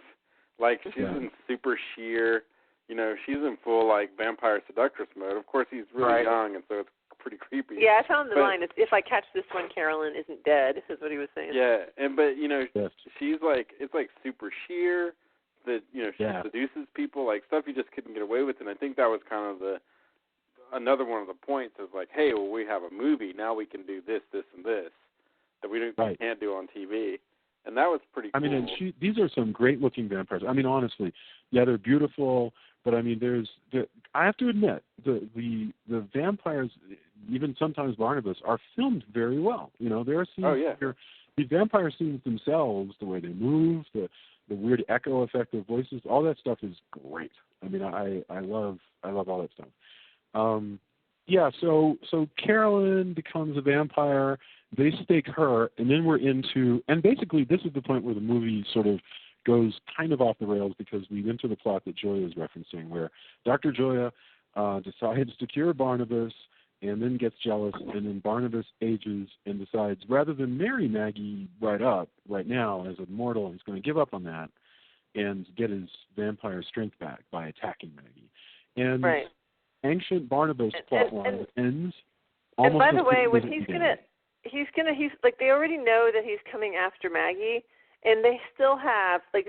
S3: like, she's in super sheer, she's in full, vampire seductress mode. Of course, he's really young, and so it's pretty creepy.
S4: Yeah, I found the line, if I catch this one, Carolyn isn't dead, is what he was saying.
S3: Yeah, she's it's super sheer, that, she seduces people, stuff you just couldn't get away with, and I think that was kind of another one of the points is hey, well, we have a movie, now we can do this, this, and this, that we can't do on TV. And that was pretty cool.
S2: I mean, and these are some great-looking vampires. I mean, honestly, they're beautiful, but I mean, I have to admit, the vampires, even sometimes Barnabas, are filmed very well. There are scenes where the vampire scenes themselves, the way they move, the weird echo effect of voices, all that stuff is great. I mean, I love all that stuff. So Carolyn becomes a vampire. They stake her, and then we're into, and basically this is the point where the movie sort of goes kind of off the rails because we enter the plot that Joya is referencing, where Dr. Joya decides to cure Barnabas, and then gets jealous, and then Barnabas ages and decides rather than marry Maggie right now as a mortal, he's going to give up on that and get his vampire strength back by attacking Maggie. And ancient Barnabas plotline ends almost.
S4: And by the way, when
S2: he's
S4: like, they already know that he's coming after Maggie, and they still have they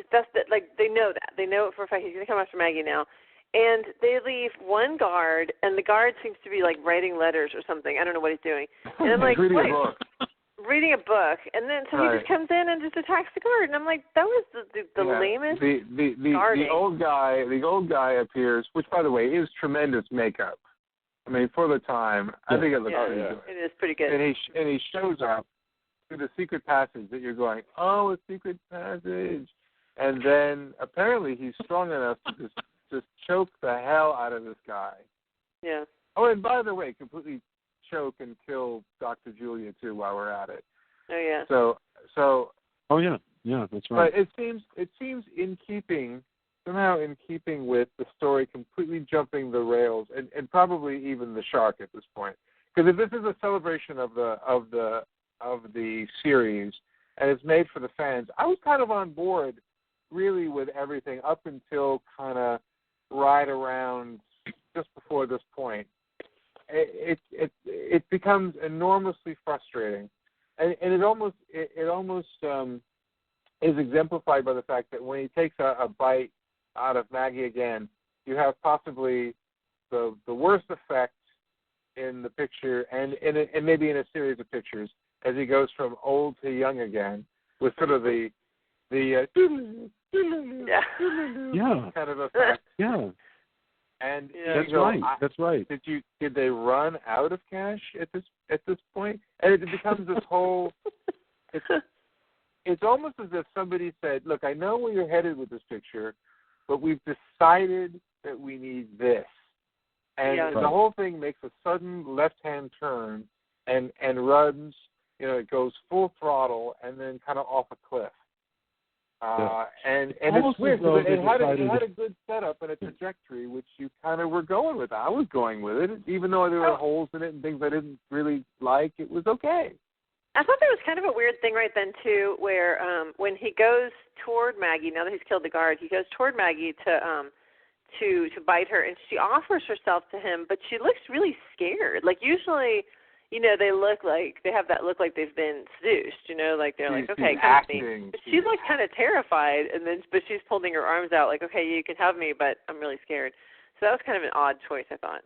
S4: know that. They know it for a fact he's going to come after Maggie now. And they leave one guard, and the guard seems to be like writing letters or something. I don't know what he's doing. And I'm like, reading a book, and then so he just comes in and just attacks the guard, and I'm like, that was the lamest.
S5: The old guy appears, which by the way is tremendous makeup. I mean, for the time, I think it looks pretty good.
S4: It is pretty good.
S5: And he shows up through the secret passage that you're going, oh, a secret passage, and then apparently he's strong enough to just choke the hell out of this guy.
S4: Yeah.
S5: Oh, and by the way, completely choke and kill Dr. Julia too while we're at it.
S4: Oh yeah.
S5: So.
S2: Oh yeah, that's right.
S5: But it seems somehow in keeping with the story completely jumping the rails and probably even the shark at this point. Because if this is a celebration of the series and it's made for the fans, I was kind of on board really with everything up until kind of right around just before this point. It becomes enormously frustrating, and it almost is exemplified by the fact that when he takes a bite out of Maggie again, you have possibly the worst effect in the picture and maybe in a series of pictures as he goes from old to young again with sort of the kind of effect.
S2: Yeah.
S5: And
S2: that's right.
S5: Did they run out of cash at this point? And it becomes this whole. It's almost as if somebody said, "Look, I know where you're headed with this picture, but we've decided that we need this," and the whole thing makes a sudden left-hand turn and runs. It goes full throttle and then kind of off a cliff. And it's weird because it had a good setup and a trajectory, which you kind of were going with. I was going with it, even though there were holes in it and things I didn't really like. It was okay.
S4: I thought there was kind of a weird thing right then too, where when he goes toward Maggie, now that he's killed the guard, he goes toward Maggie to bite her, and she offers herself to him, but she looks really scared. Like usually, they have that look like they've been seduced, like they're like, okay, come to me. But she's like kind of terrified, but she's holding her arms out like, okay, you can have me, but I'm really scared. So that was kind of an odd choice, I thought.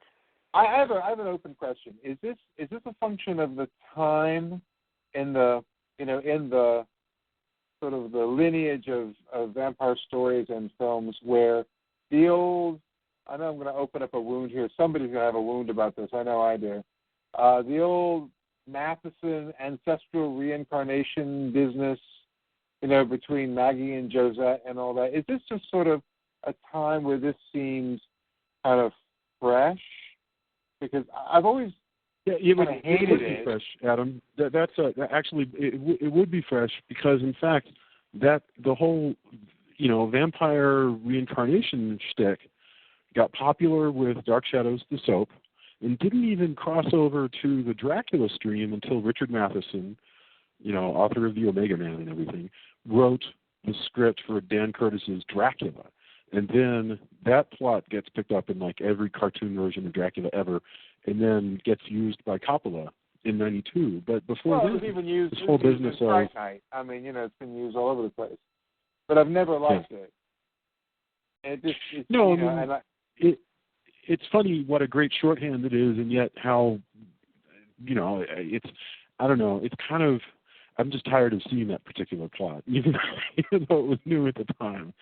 S5: I have an open question. Is this a function of the time in the sort of the lineage of vampire stories and films where the old, I know I'm going to open up a wound here. Somebody's going to have a wound about this. I know I do. The old Matheson ancestral reincarnation business, between Maggie and Josette and all that. Is this just sort of a time where this seems kind of fresh? Because I've always
S2: it would be fresh, Adam. Actually, it would be fresh because, in fact, that the whole, vampire reincarnation shtick got popular with Dark Shadows, the soap, and didn't even cross over to the Dracula stream until Richard Matheson, author of the Omega Man and everything, wrote the script for Dan Curtis's Dracula. And then that plot gets picked up in like every cartoon version of Dracula ever, and then gets used by Coppola in '92. But before then,
S5: it was even used,
S2: this whole business of
S5: Night. I mean, it's been used all over the place. But I've never liked it. And
S2: it's funny what a great shorthand it is, and yet how, it's, I don't know, it's kind of, I'm just tired of seeing that particular plot, even though it was new at the time.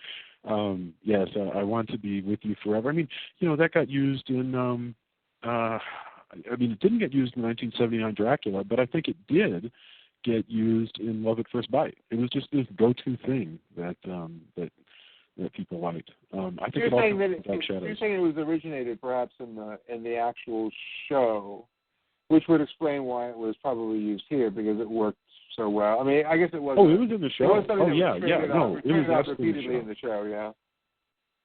S2: Yes, I Want to Be With You Forever. I mean, that got used in, it didn't get used in 1979 Dracula, but I think it did get used in Love at First Bite. It was just this go-to thing that people liked. I think
S5: you're saying it was originated perhaps in the actual show, which would explain why it was probably used here because it worked so well. I mean, I guess it was.
S2: Oh, it was in the show.
S5: It was
S2: absolutely
S5: repeatedly in the show. Yeah.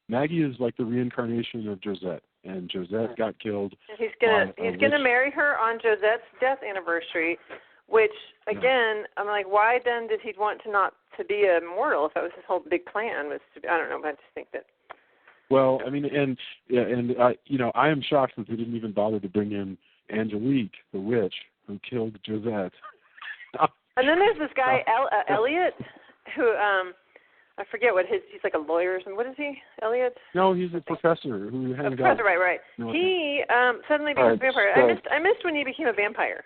S2: Maggie is like the reincarnation of Josette. and Josette got killed.
S4: He's gonna marry her on Josette's death anniversary, which again, I'm like, why then did he want to be immortal if that was his whole big plan? I don't know, but I just think that.
S2: Well, I mean, I am shocked that they didn't even bother to bring in Angelique, the witch, who killed Josette.
S4: And then there's this guy, Elliot, who I forget what he's like a lawyer or something. What is he, Elliot?
S2: No, he's a professor who hangs out.
S4: Professor, right. He suddenly became a vampire. I missed when he became a vampire.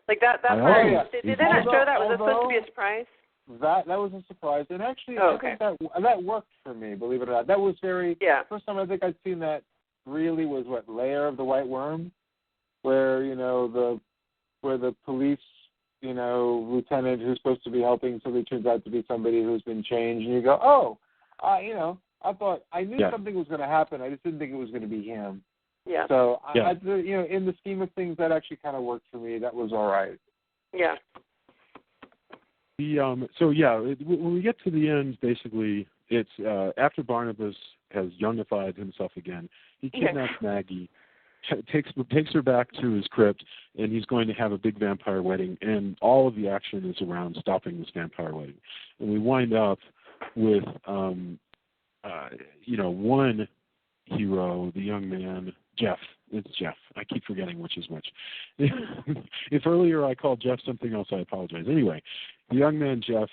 S4: Like that part.
S2: Yeah.
S4: Did they not show that? Was it supposed to be a surprise?
S5: That was a surprise, and actually, I think that worked for me. Believe it or not, that was first time I think I'd seen that. Really was Lair of the White Worm, where the police lieutenant who's supposed to be helping somebody turns out to be somebody who's been changed, and you go, I thought I knew something was going to happen. I just didn't think it was going to be him.
S4: Yeah.
S5: So in the scheme of things, that actually kind of worked for me. That was all right.
S4: Yeah.
S2: When we get to the end, basically, it's after Barnabas has youngified himself again, he kidnaps Maggie, takes her back to his crypt, and he's going to have a big vampire wedding, and all of the action is around stopping this vampire wedding. And we wind up with, one hero, the young man, Jeff. It's Jeff. I keep forgetting which is which. If earlier I called Jeff something else, I apologize. Anyway, the young man, Jeff,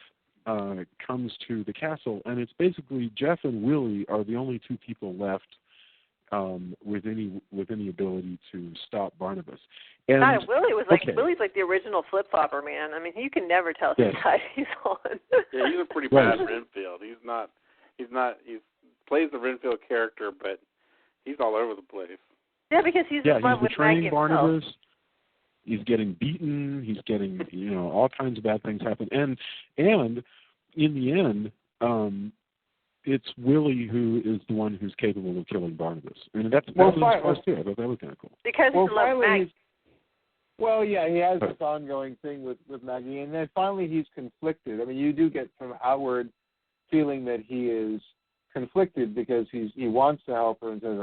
S2: comes to the castle, and it's basically Jeff and Willie are the only two people left with any ability to stop Barnabas. And
S4: Willie was Willie's like the original flip flopper, man. I mean, you can never tell whose side he's on.
S3: Yeah, he's a pretty bad Renfield. He plays the Renfield character, but he's all over the place.
S4: Yeah, because he's in love with Maggie
S2: Barnabas. He's getting beaten. He's getting all kinds of bad things happen. And in the end, it's Willie who is the one who's capable of killing Barnabas. I mean, that was first too. I thought that was kind of cool.
S4: Because he's in love with Maggie.
S5: Well, yeah, he has this ongoing thing with Maggie, and then finally he's conflicted. I mean, you do get some outward feeling that he is conflicted because he wants to help her and says,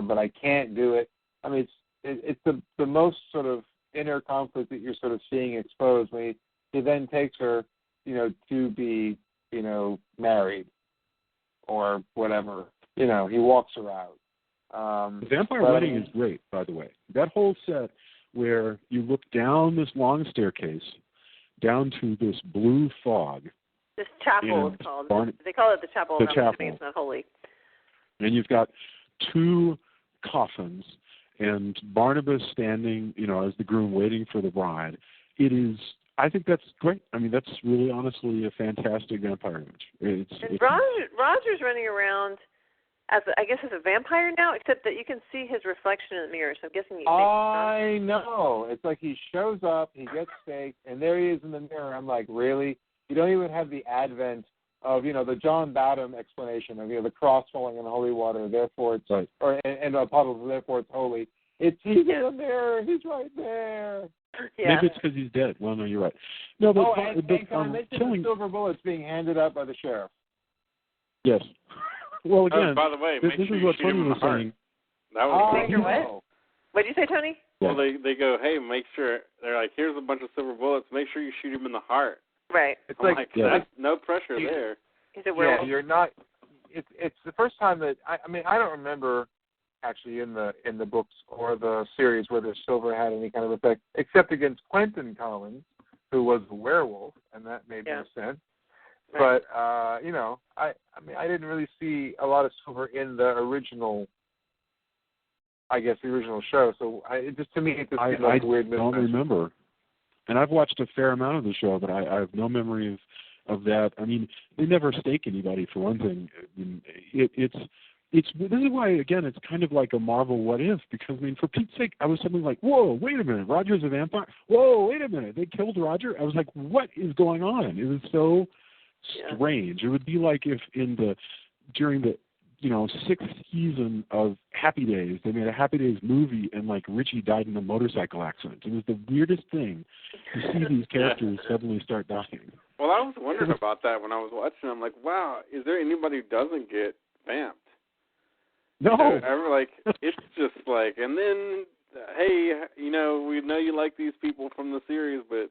S5: but I can't do it. I mean, it's the most sort of inner conflict that you're sort of seeing exposed when he then takes her, to be, married or whatever. He walks her out.
S2: The vampire wedding is great, by the way. That whole set where you look down this long staircase, down to this blue fog.
S4: This chapel is called. They call it the chapel.
S2: The chapel.
S4: It's not holy.
S2: And you've got two coffins, and Barnabas standing, as the groom waiting for the bride. I think that's great. I mean, that's really honestly a fantastic vampire image.
S4: Roger's running around as a vampire now, except that you can see his reflection in the mirror. So I'm guessing
S5: I know. It's like he shows up, he gets staked, and there he is in the mirror. I'm like, really? You don't even have the advent of, the John Badham explanation of, the cross falling in holy water, therefore it's,
S2: right.
S5: and a puddle, therefore it's holy. He's in the mirror. He's right there.
S4: Yeah.
S2: Maybe it's because he's dead. Well, no, you're right. No, but
S5: killing silver bullets being handed out by the sheriff.
S2: Yes. Well, again,
S3: by the way,
S2: this is what Tony was saying.
S3: That was
S4: what? What did you say, Tony?
S3: Well, they go, hey, make sure. They're like, here's a bunch of silver bullets. Make sure you shoot him in the heart.
S4: Right.
S5: It's
S3: no pressure there.
S4: He's a werewolf.
S5: Yeah, you're not. It's the first time that I don't remember actually in the books or the series whether silver had any kind of effect, except against Quentin Collins, who was a werewolf, and that made no sense. Right. But I didn't really see a lot of silver in the original. I guess the original show. So to me, it just seemed like a weird mismatch.
S2: I don't remember. And I've watched a fair amount of the show, but I have no memory of that. I mean, they never stake anybody, for one thing. I mean, this is why, again, it's kind of like a Marvel what if, because, I mean, for Pete's sake, I was something like, whoa, wait a minute, Roger's a vampire? Whoa, wait a minute, they killed Roger? I was like, what is going on? It was so strange. It would be like if during the sixth season of Happy Days, they made a Happy Days movie and like Richie died in a motorcycle accident. It was the weirdest thing to see these characters suddenly start dying.
S3: Well, I was wondering about that when I was watching. I'm like, wow, is there anybody who doesn't get vamped?
S2: No.
S3: I'm like, it's just like, and then, hey, we know you like these people from the series, but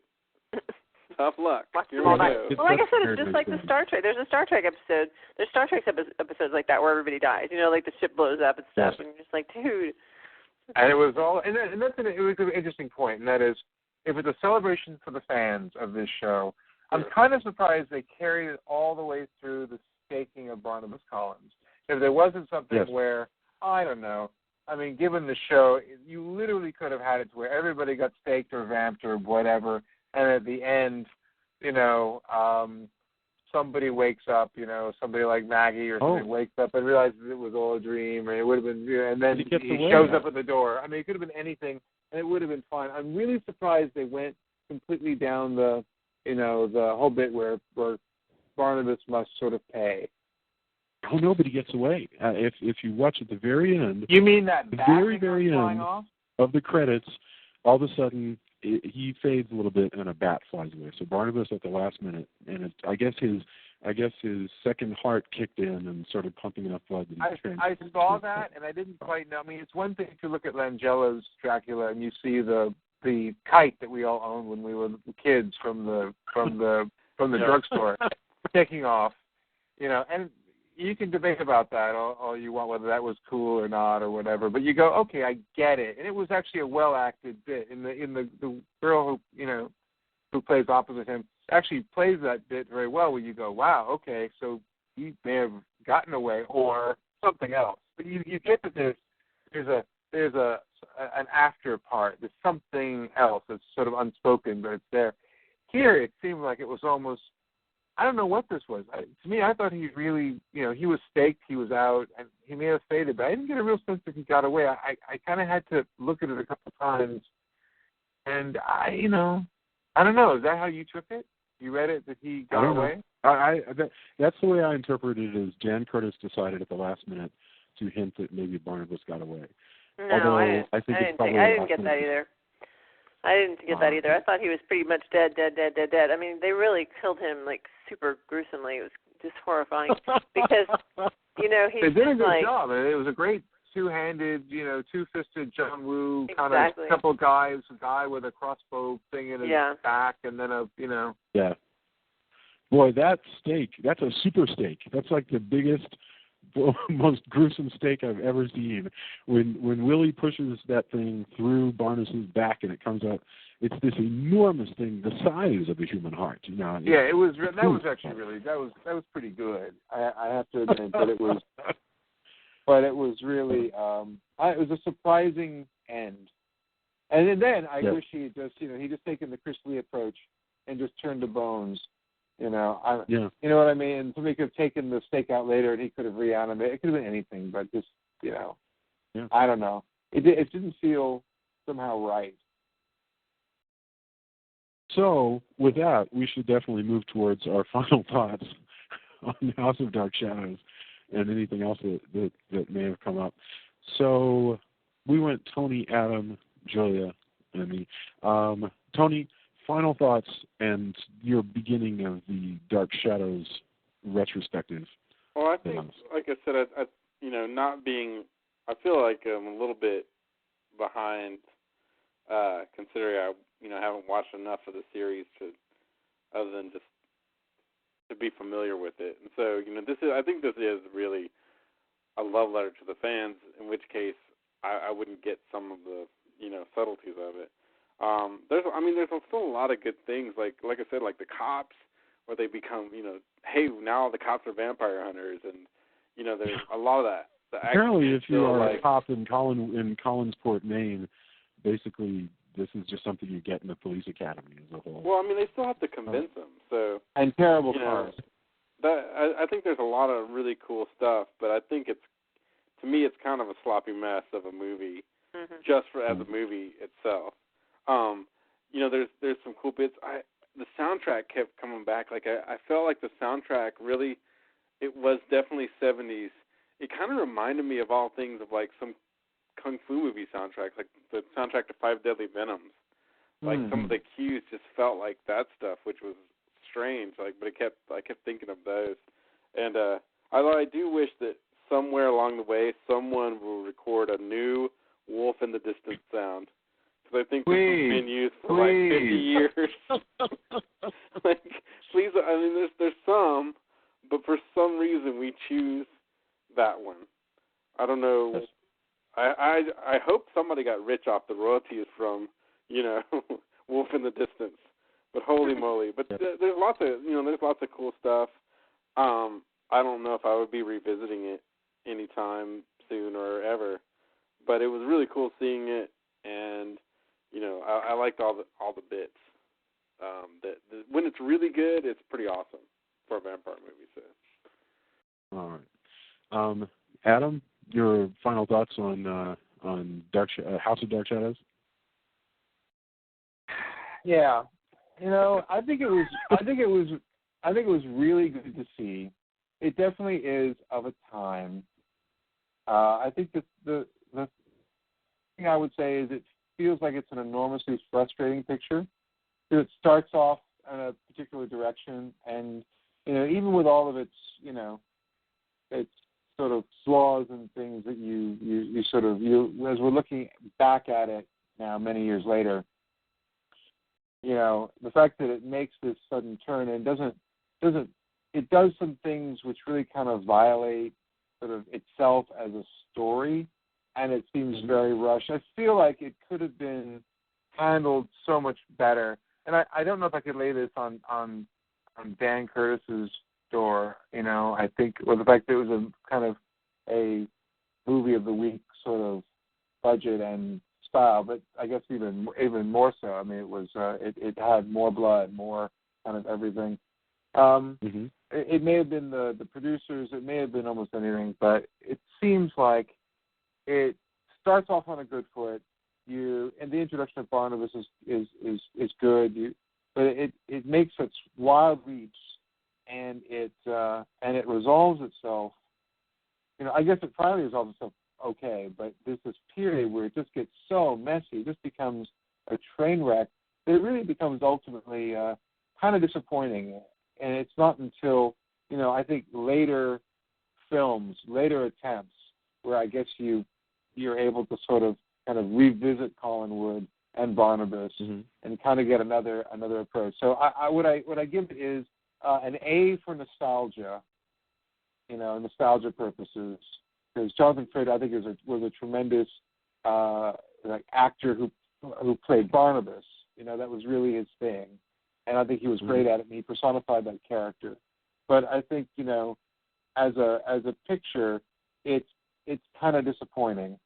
S3: tough luck. Here we go.
S4: Well, like I said, it's just like the Star Trek. There's a Star Trek episode. There's Star Trek episodes like that where everybody dies. Like the ship blows up and stuff, and you're just like, dude.
S5: And it was all, it was an interesting point, and that is, if it's a celebration for the fans of this show, I'm kind of surprised they carried it all the way through the staking of Barnabas Collins. If there wasn't something where, I don't know, I mean, given the show, you literally could have had it to where everybody got staked or vamped or whatever, and at the end, somebody wakes up, somebody like Maggie or somebody wakes up and realizes it was all a dream, and it would have been, and then he shows up at the door. I mean, it could have been anything, and it would have been fine. I'm really surprised they went completely down the whole bit where Barnabas must sort of pay.
S2: Oh, nobody gets away. If you watch at the very end,
S5: you mean that
S2: the very end of the credits, all of a sudden he fades a little bit and a bat flies away. So Barnabas at the last minute, and I guess his second heart kicked in and started pumping enough blood.
S5: I saw that, and I didn't quite know. I mean, it's one thing to look at Langella's Dracula and you see the kite that we all owned when we were kids from the drugstore taking off, and you can debate about that all you want, whether that was cool or not or whatever. But you go, okay, I get it, and it was actually a well acted bit. In the girl who plays opposite him actually plays that bit very well. Where you go, wow, okay, so he may have gotten away or something else. But you get that there's an after part. There's something else that's sort of unspoken, but it's there. Here, it seemed like it was almost. I don't know what this was. To me, I thought he really, he was staked, he was out, and he may have faded, but I didn't get a real sense that he got away. I kind of had to look at it a couple of times, and I don't know. Is that how you took it? You read it that he got away?
S2: That's the way I interpreted it. Is Jan Curtis decided at the last minute to hint that maybe Barnabas got away?
S4: No,
S2: although
S4: I didn't get that either. I didn't get that either. I thought he was pretty much dead. I mean, they really killed him like super gruesomely. It was just horrifying because he's
S5: they did a good
S4: like,
S5: job. It was a great two-handed, two-fisted John Woo kind of couple guys, a guy with a crossbow thing in his back, and then
S2: Yeah. Boy, that steak, that's a super steak. That's like the biggest, most gruesome steak I've ever seen. When Willie pushes that thing through Barnabas's back and it comes out, it's this enormous thing, the size of a human heart.
S5: Yeah, it was. That was actually really. That was pretty good. I have to admit that it was. But it was really. It was a surprising end. And then I wish he had just, he just taken the Chris Lee approach and just turned to bones. You know what I mean? And somebody could have taken the steak out later and he could have reanimated. It could have been anything, but just, I don't know. It didn't feel somehow right.
S2: So, with that, we should definitely move towards our final thoughts on House of Dark Shadows and anything else that may have come up. So, we went Tony, Adam, Julia, and me. Tony, final thoughts and your beginning of the Dark Shadows retrospective.
S3: Well, I think, like I said, I not being, I feel like I'm a little bit behind, considering I haven't watched enough of the series other than just to be familiar with it. And so, I think this is really a love letter to the fans, in which case I wouldn't get some of the, subtleties of it. There's still a lot of good things, like I said, like the cops, where they become, hey, now the cops are vampire hunters, and, there's a lot of that.
S2: Apparently, if you are a cop in Collinsport, Maine, basically this is just something you get in the police academy as a whole.
S3: Well, they still have to convince them. So
S5: and terrible cars.
S3: I think there's a lot of really cool stuff, but I think to me it's kind of a sloppy mess of a movie, just as a movie itself. There's some cool bits. The soundtrack kept coming back. Like I felt like the soundtrack really, it was definitely 70s. It kind of reminded me of all things of like some kung fu movie soundtracks, like the soundtrack to Five Deadly Venoms. Like some of the cues just felt like that stuff, which was strange. Like, but I kept thinking of those. And although I do wish that somewhere along the way, someone will record a new Wolf in the Distance sound. Because I think this has been used for like 50 years. Like, please, I mean, there's some, but for some reason we choose that one. I don't know. I hope somebody got rich off the royalties from, Wolf in the Distance. But holy moly! But there's lots of cool stuff. I don't know if I would be revisiting it anytime soon or ever, but it was really cool seeing it, and I liked all the bits. When it's really good, it's pretty awesome for a vampire movie. So.
S2: All right, Adam, your final thoughts on House of Dark Shadows?
S5: Yeah, I think it was really good to see. It definitely is of a time. I think that the thing I would say is it feels like it's an enormously frustrating picture. It starts off in a particular direction, and even with all of its its sort of flaws and things that you as we're looking back at it now many years later, the fact that it makes this sudden turn and it does some things which really kind of violate sort of itself as a story, and it seems very rushed. I feel like it could have been handled so much better, and I don't know if I could lay this on Dan Curtis's door. I think the fact that it was a kind of a movie of the week sort of budget and style, but I guess even more so. I mean, it was it had more blood, more kind of everything. It may have been the producers, it may have been almost anything, but it seems like it starts off on a good foot. And the introduction of Barnabas is good, but it makes such wild leaps, and it resolves itself. I guess it finally resolves itself okay, but there's this period where it just gets so messy, it just becomes a train wreck, that it really becomes ultimately kind of disappointing. And it's not until, I think later films, later attempts, where I guess you're able to sort of kind of revisit Collinwood and Barnabas and kind of get another approach. So what I give it is an A for nostalgia, nostalgia purposes, because Jonathan Frakes, I think, was a tremendous actor who played Barnabas. That was really his thing. And I think he was great at it, and he personified that character. But I think, as a picture, it's kind of disappointing.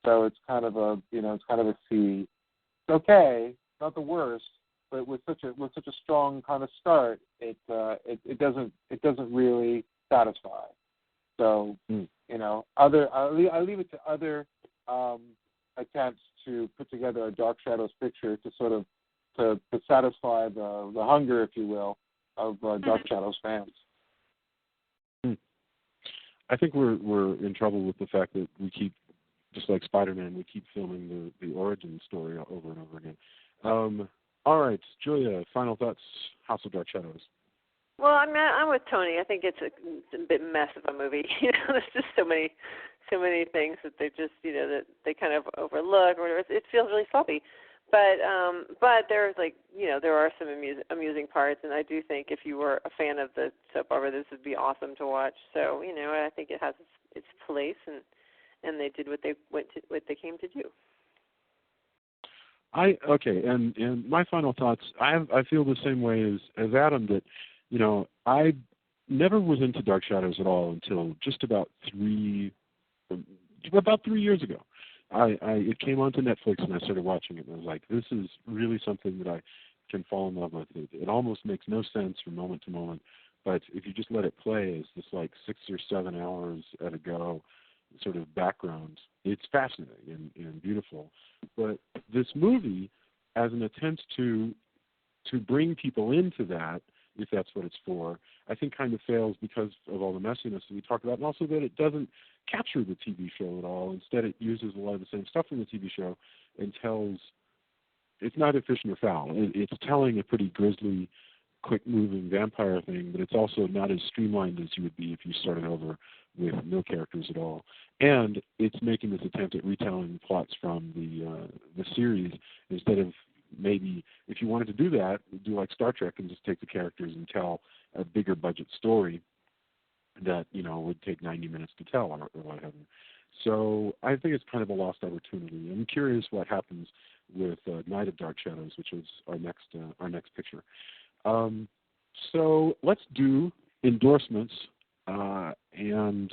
S5: So it's kind of a C. It's okay, not the worst, but with such a strong kind of start, it doesn't really satisfy. So I leave it to other attempts to put together a Dark Shadows picture to sort of to satisfy the hunger, if you will, of Dark Shadows fans.
S2: I think we're in trouble with the fact that we keep, just like Spider-Man, we keep filming the origin story over and over again. All right, Julia, final thoughts, House of Dark Shadows.
S4: Well, I'm with Tony. I think it's a bit mess of a movie. There's just so many things that they just, that they kind of overlook, or whatever. It feels really sloppy. But there's there are some amusing parts, and I do think if you were a fan of the soap opera, this would be awesome to watch. So I think it has its place, and they did what they came to do.
S2: And my final thoughts. I feel the same way as Adam, that I never was into Dark Shadows at all until just about 3 years ago. It came onto Netflix, and I started watching it, and I was like, this is really something that I can fall in love with. It almost makes no sense from moment to moment, but if you just let it play as this 6 or 7 hours at a go sort of background, it's fascinating and beautiful. But this movie, as an attempt to bring people into that, if that's what it's for, I think kind of fails because of all the messiness that we talked about, and also that it doesn't capture the TV show at all. Instead, it uses a lot of the same stuff from the TV show and tells, it's neither fish nor fowl. It's telling a pretty grisly, quick-moving vampire thing, but it's also not as streamlined as you would be if you started over with no characters at all. And it's making this attempt at retelling plots from the series instead of maybe, if you wanted to do that, do like Star Trek and just take the characters and tell a bigger budget story that, would take 90 minutes to tell or whatever. So I think it's kind of a lost opportunity. I'm curious what happens with Night of Dark Shadows, which is our next picture. So let's do endorsements and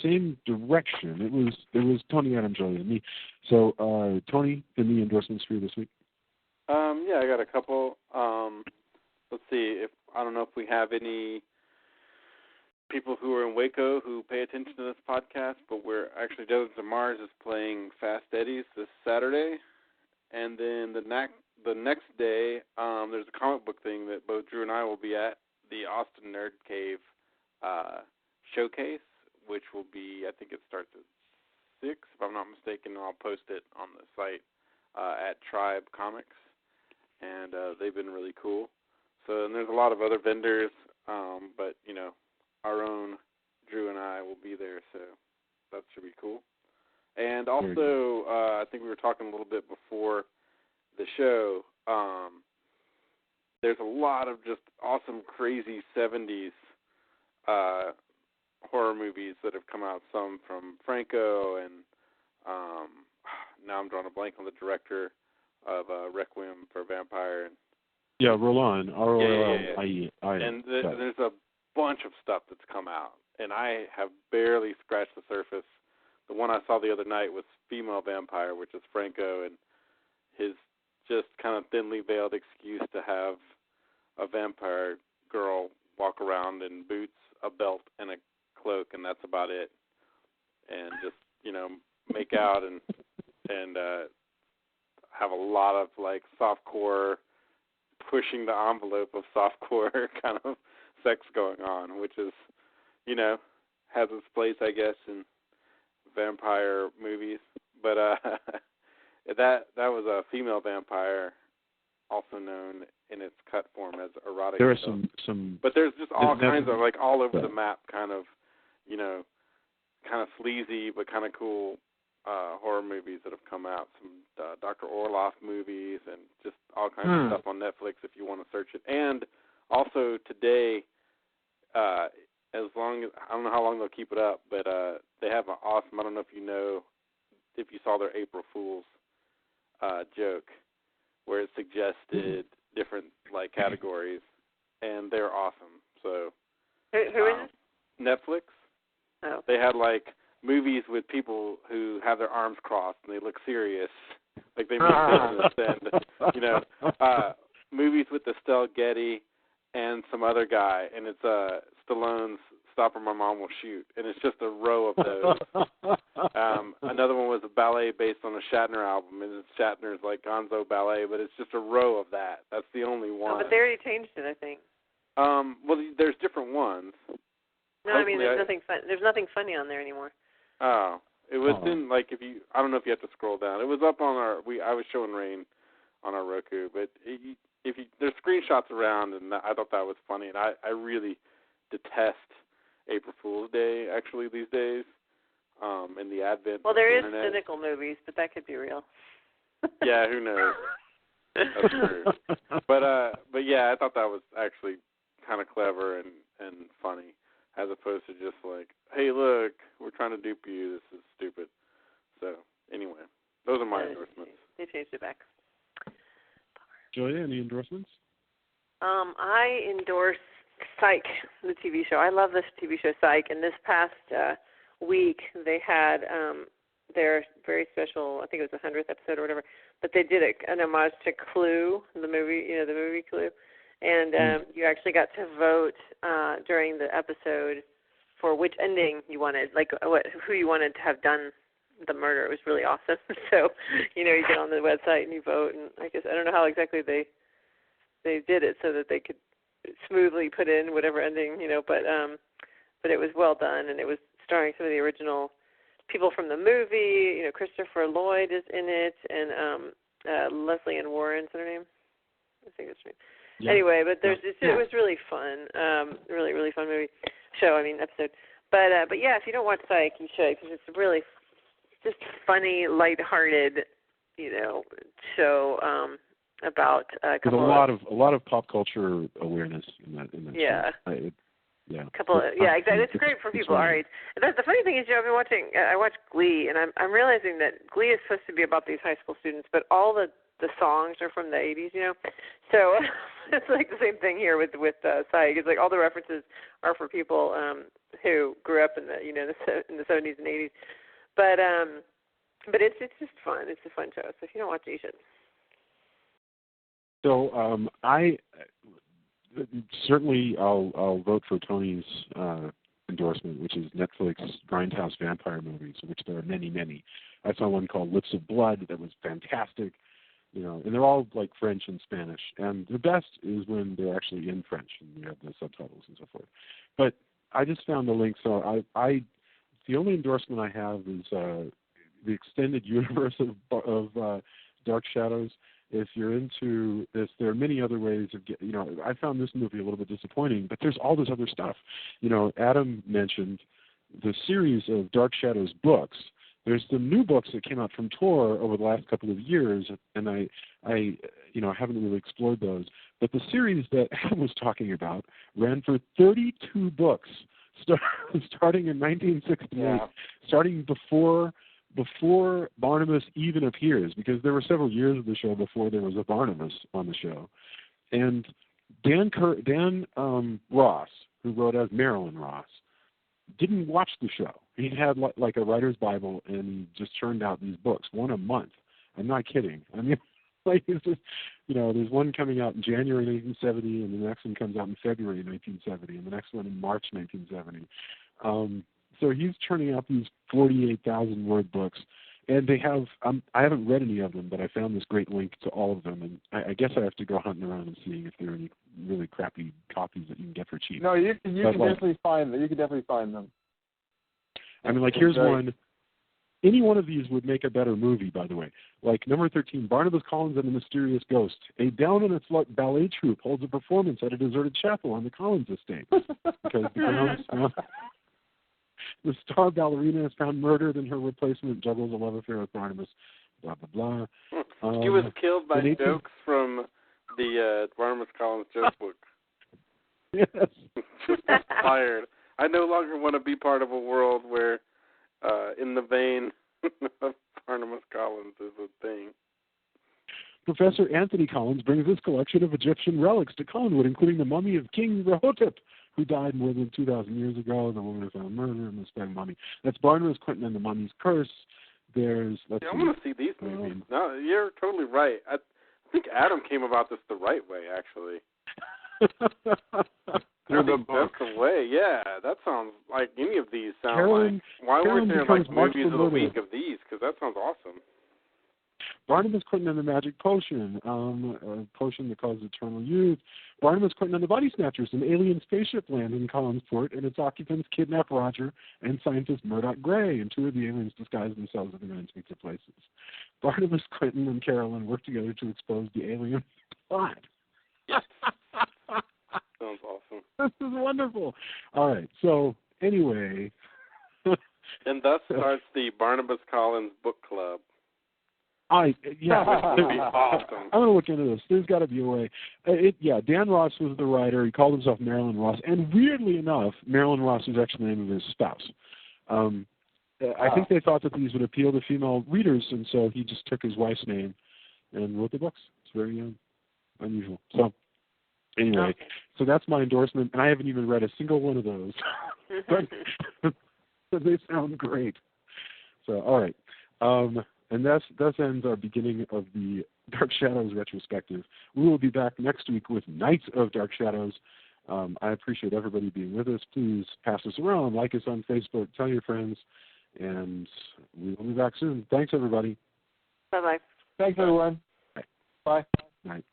S2: same direction. It was Tony, Adam, Joey, and me. So Tony, any endorsements for you this week?
S3: Yeah, I got a couple. Let's see. I don't know if we have any people who are in Waco who pay attention to this podcast, but we're actually Deserts of Mars is playing Fast Eddie's this Saturday, and then the next day there's a comic book thing that both Drew and I will be at, the Austin Nerd Cave showcase, which will be, I think it starts at 6, if I'm not mistaken, and I'll post it on the site at Tribe Comics, and they've been really cool. So, and there's a lot of other vendors, but, our own Drew and I will be there, so that should be cool. And also, I think we were talking a little bit before the show, there's a lot of just awesome, crazy 70s horror movies that have come out, some from Franco, and now I'm drawing a blank on the director of Requiem for a Vampire.
S2: Yeah, Roland,
S3: R-O-L-L-I-E. And there's a bunch of stuff that's come out, and I have barely scratched the surface. The one I saw the other night was Female Vampire, which is Franco, and his just kind of thinly veiled excuse to have a vampire girl walk around in boots, a belt, and a cloak, and that's about it. And just, make out and have a lot of, softcore, pushing the envelope of softcore kind of sex going on, which is, has its place, I guess, in vampire movies. But that was a Female Vampire, also known in its cut form as erotic.
S2: There are some,
S3: but there's just all kinds of all over the map kind of, kind of sleazy but kind of cool horror movies that have come out. Some Dr. Orloff movies and just all kinds of stuff on Netflix if you want to search it. And also today, as long as I don't know how long they'll keep it up, but they have an awesome. I don't know if you saw their April Fool's joke where it suggested different categories, and they're awesome. So
S4: who is it?
S3: Netflix.
S4: Oh.
S3: They had movies with people who have their arms crossed and they look serious, like they mean business, and movies with Estelle Getty and some other guy, and it's Stallone's Stop or My Mom Will Shoot, and it's just a row of those. Another one was a ballet based on a Shatner album, and it's Shatner's Gonzo Ballet, but it's just a row of that. That's the only one.
S4: Oh, but they already changed it, I think.
S3: Well, there's different ones.
S4: No, I mean there's nothing fun. There's nothing funny on there anymore.
S3: Oh, it was in I don't know if you have to scroll down. It was up on I was showing Rain on our Roku, but there's screenshots around, and I thought that was funny, and I really detest April Fool's Day actually these days, in the advent.
S4: Well, there is
S3: internet.
S4: cynical movies, but that could be real.
S3: Yeah, who knows? That's true. But yeah, I thought that was actually kind of clever and funny, as opposed to just hey, look, we're trying to dupe you. This is stupid. So anyway, those are my endorsements.
S4: They changed it back.
S2: Julia, any endorsements?
S4: I endorse Psych, the TV show. I love this TV show, Psych, and this past week they had their very special, I think it was the 100th episode or whatever, but they did an homage to Clue, the movie, the movie Clue, and you actually got to vote during the episode for which ending you wanted, who you wanted to have done the murder. It was really awesome. So, you get on the website and you vote, and I guess I don't know how exactly they did it so that they could smoothly put in whatever ending, but it was well done, and it was starring some of the original people from the movie. Christopher Lloyd is in it, and Leslie Ann Warren's her name. I think that's her name. Yeah. Anyway, but it was really fun. Really, really fun movie. episode. But yeah, if you don't watch Psych, you should, because it's a really just funny, lighthearted, show about a couple.
S2: There's a lot of pop culture awareness in that.
S4: Yeah.
S2: Show.
S4: Exactly. It's great for people our age. And the funny thing is, I've been watching. I watched Glee, and I'm realizing that Glee is supposed to be about these high school students, but all the songs are from the 80s, So it's like the same thing here with Psych. It's like all the references are for people who grew up in the in the 70s and 80s. But it's just fun. It's a fun show. So if you don't watch it, you should.
S2: So I certainly I'll vote for Tony's endorsement, which is Netflix Grindhouse vampire movies, which there are many, many. I saw one called Lips of Blood that was fantastic. And they're all like French and Spanish. And the best is when they're actually in French and you have the subtitles and so forth. But I just found the link. So the only endorsement I have is the extended universe of Dark Shadows. If you're into this, there are many other ways of I found this movie a little bit disappointing, but there's all this other stuff. Adam mentioned the series of Dark Shadows books. There's some new books that came out from Tor over the last couple of years, and I haven't really explored those. But the series that Adam was talking about ran for 32 books, starting in 1968, starting before Barnabas even appears, because there were several years of the show before there was a Barnabas on the show. And Dan Ross, who wrote as Marilyn Ross, didn't watch the show. He had like a writer's Bible and just churned out these books, one a month. I'm not kidding. It's just, there's one coming out in January 1970, and the next one comes out in February 1970, and the next one in March 1970. So he's churning out these 48,000-word books, and they have I haven't read any of them, but I found this great link to all of them, and I guess I have to go hunting around and seeing if there are any really crappy copies that you can get for cheap.
S5: No, you can definitely find them. You can definitely find them.
S2: Here's one. Any one of these would make a better movie, by the way. Like number 13, Barnabas Collins and the Mysterious Ghost. A down-on-its-luck ballet troupe holds a performance at a deserted chapel on the Collins estate. Because the star ballerina is found murdered, and her replacement juggles a love affair with Barnabas. Blah, blah, blah.
S3: He was killed by jokes from the Barnabas Collins joke book.
S2: Yes.
S3: Just fired. I no longer want to be part of a world where, in the vein of Barnabas Collins is a thing.
S2: Professor Anthony Collins brings this collection of Egyptian relics to Collinwood, including the mummy of King Rahotep, who died more than 2,000 years ago. The woman who found murder and the spent mummy. That's Barnabas Quentin and the Mummy's Curse. I
S3: want to see these movies. No, you're totally right. I think Adam came about this the right way, actually.
S5: Through the book.
S3: That's the way, yeah. That sounds like any of these sound
S2: Carolyn,
S3: like. Why weren't there like movies of the
S2: movie.
S3: week of these? Because that sounds awesome.
S2: Barnabas Quentin and the Magic Potion, a potion that causes eternal youth. Barnabas Quentin and the Body Snatchers, an alien spaceship lands in Collinsport, and its occupants kidnap Roger and scientist Murdoch Gray, and two of the aliens disguise themselves as the men's pizza places. Barnabas Quentin and Carolyn work together to expose the alien plot.
S3: Sounds awesome.
S2: This is wonderful. All right, so anyway.
S3: And thus starts the Barnabas Collins Book Club.
S2: That'd be
S3: awesome.
S2: I'm going to look into this. There's got to be a way. Dan Ross was the writer. He called himself Marilyn Ross. And weirdly enough, Marilyn Ross is actually the name of his spouse. I think they thought that these would appeal to female readers, and so he just took his wife's name and wrote the books. It's very unusual. So anyway, so that's my endorsement, and I haven't even read a single one of those. But they sound great. So, all right. And thus ends our beginning of the Dark Shadows retrospective. We will be back next week with Knights of Dark Shadows. I appreciate everybody being with us. Please pass us around, like us on Facebook, tell your friends, and we will be back soon. Thanks, everybody.
S4: Bye-bye.
S5: Thanks, everyone.
S2: Bye.
S5: Bye.
S2: Night.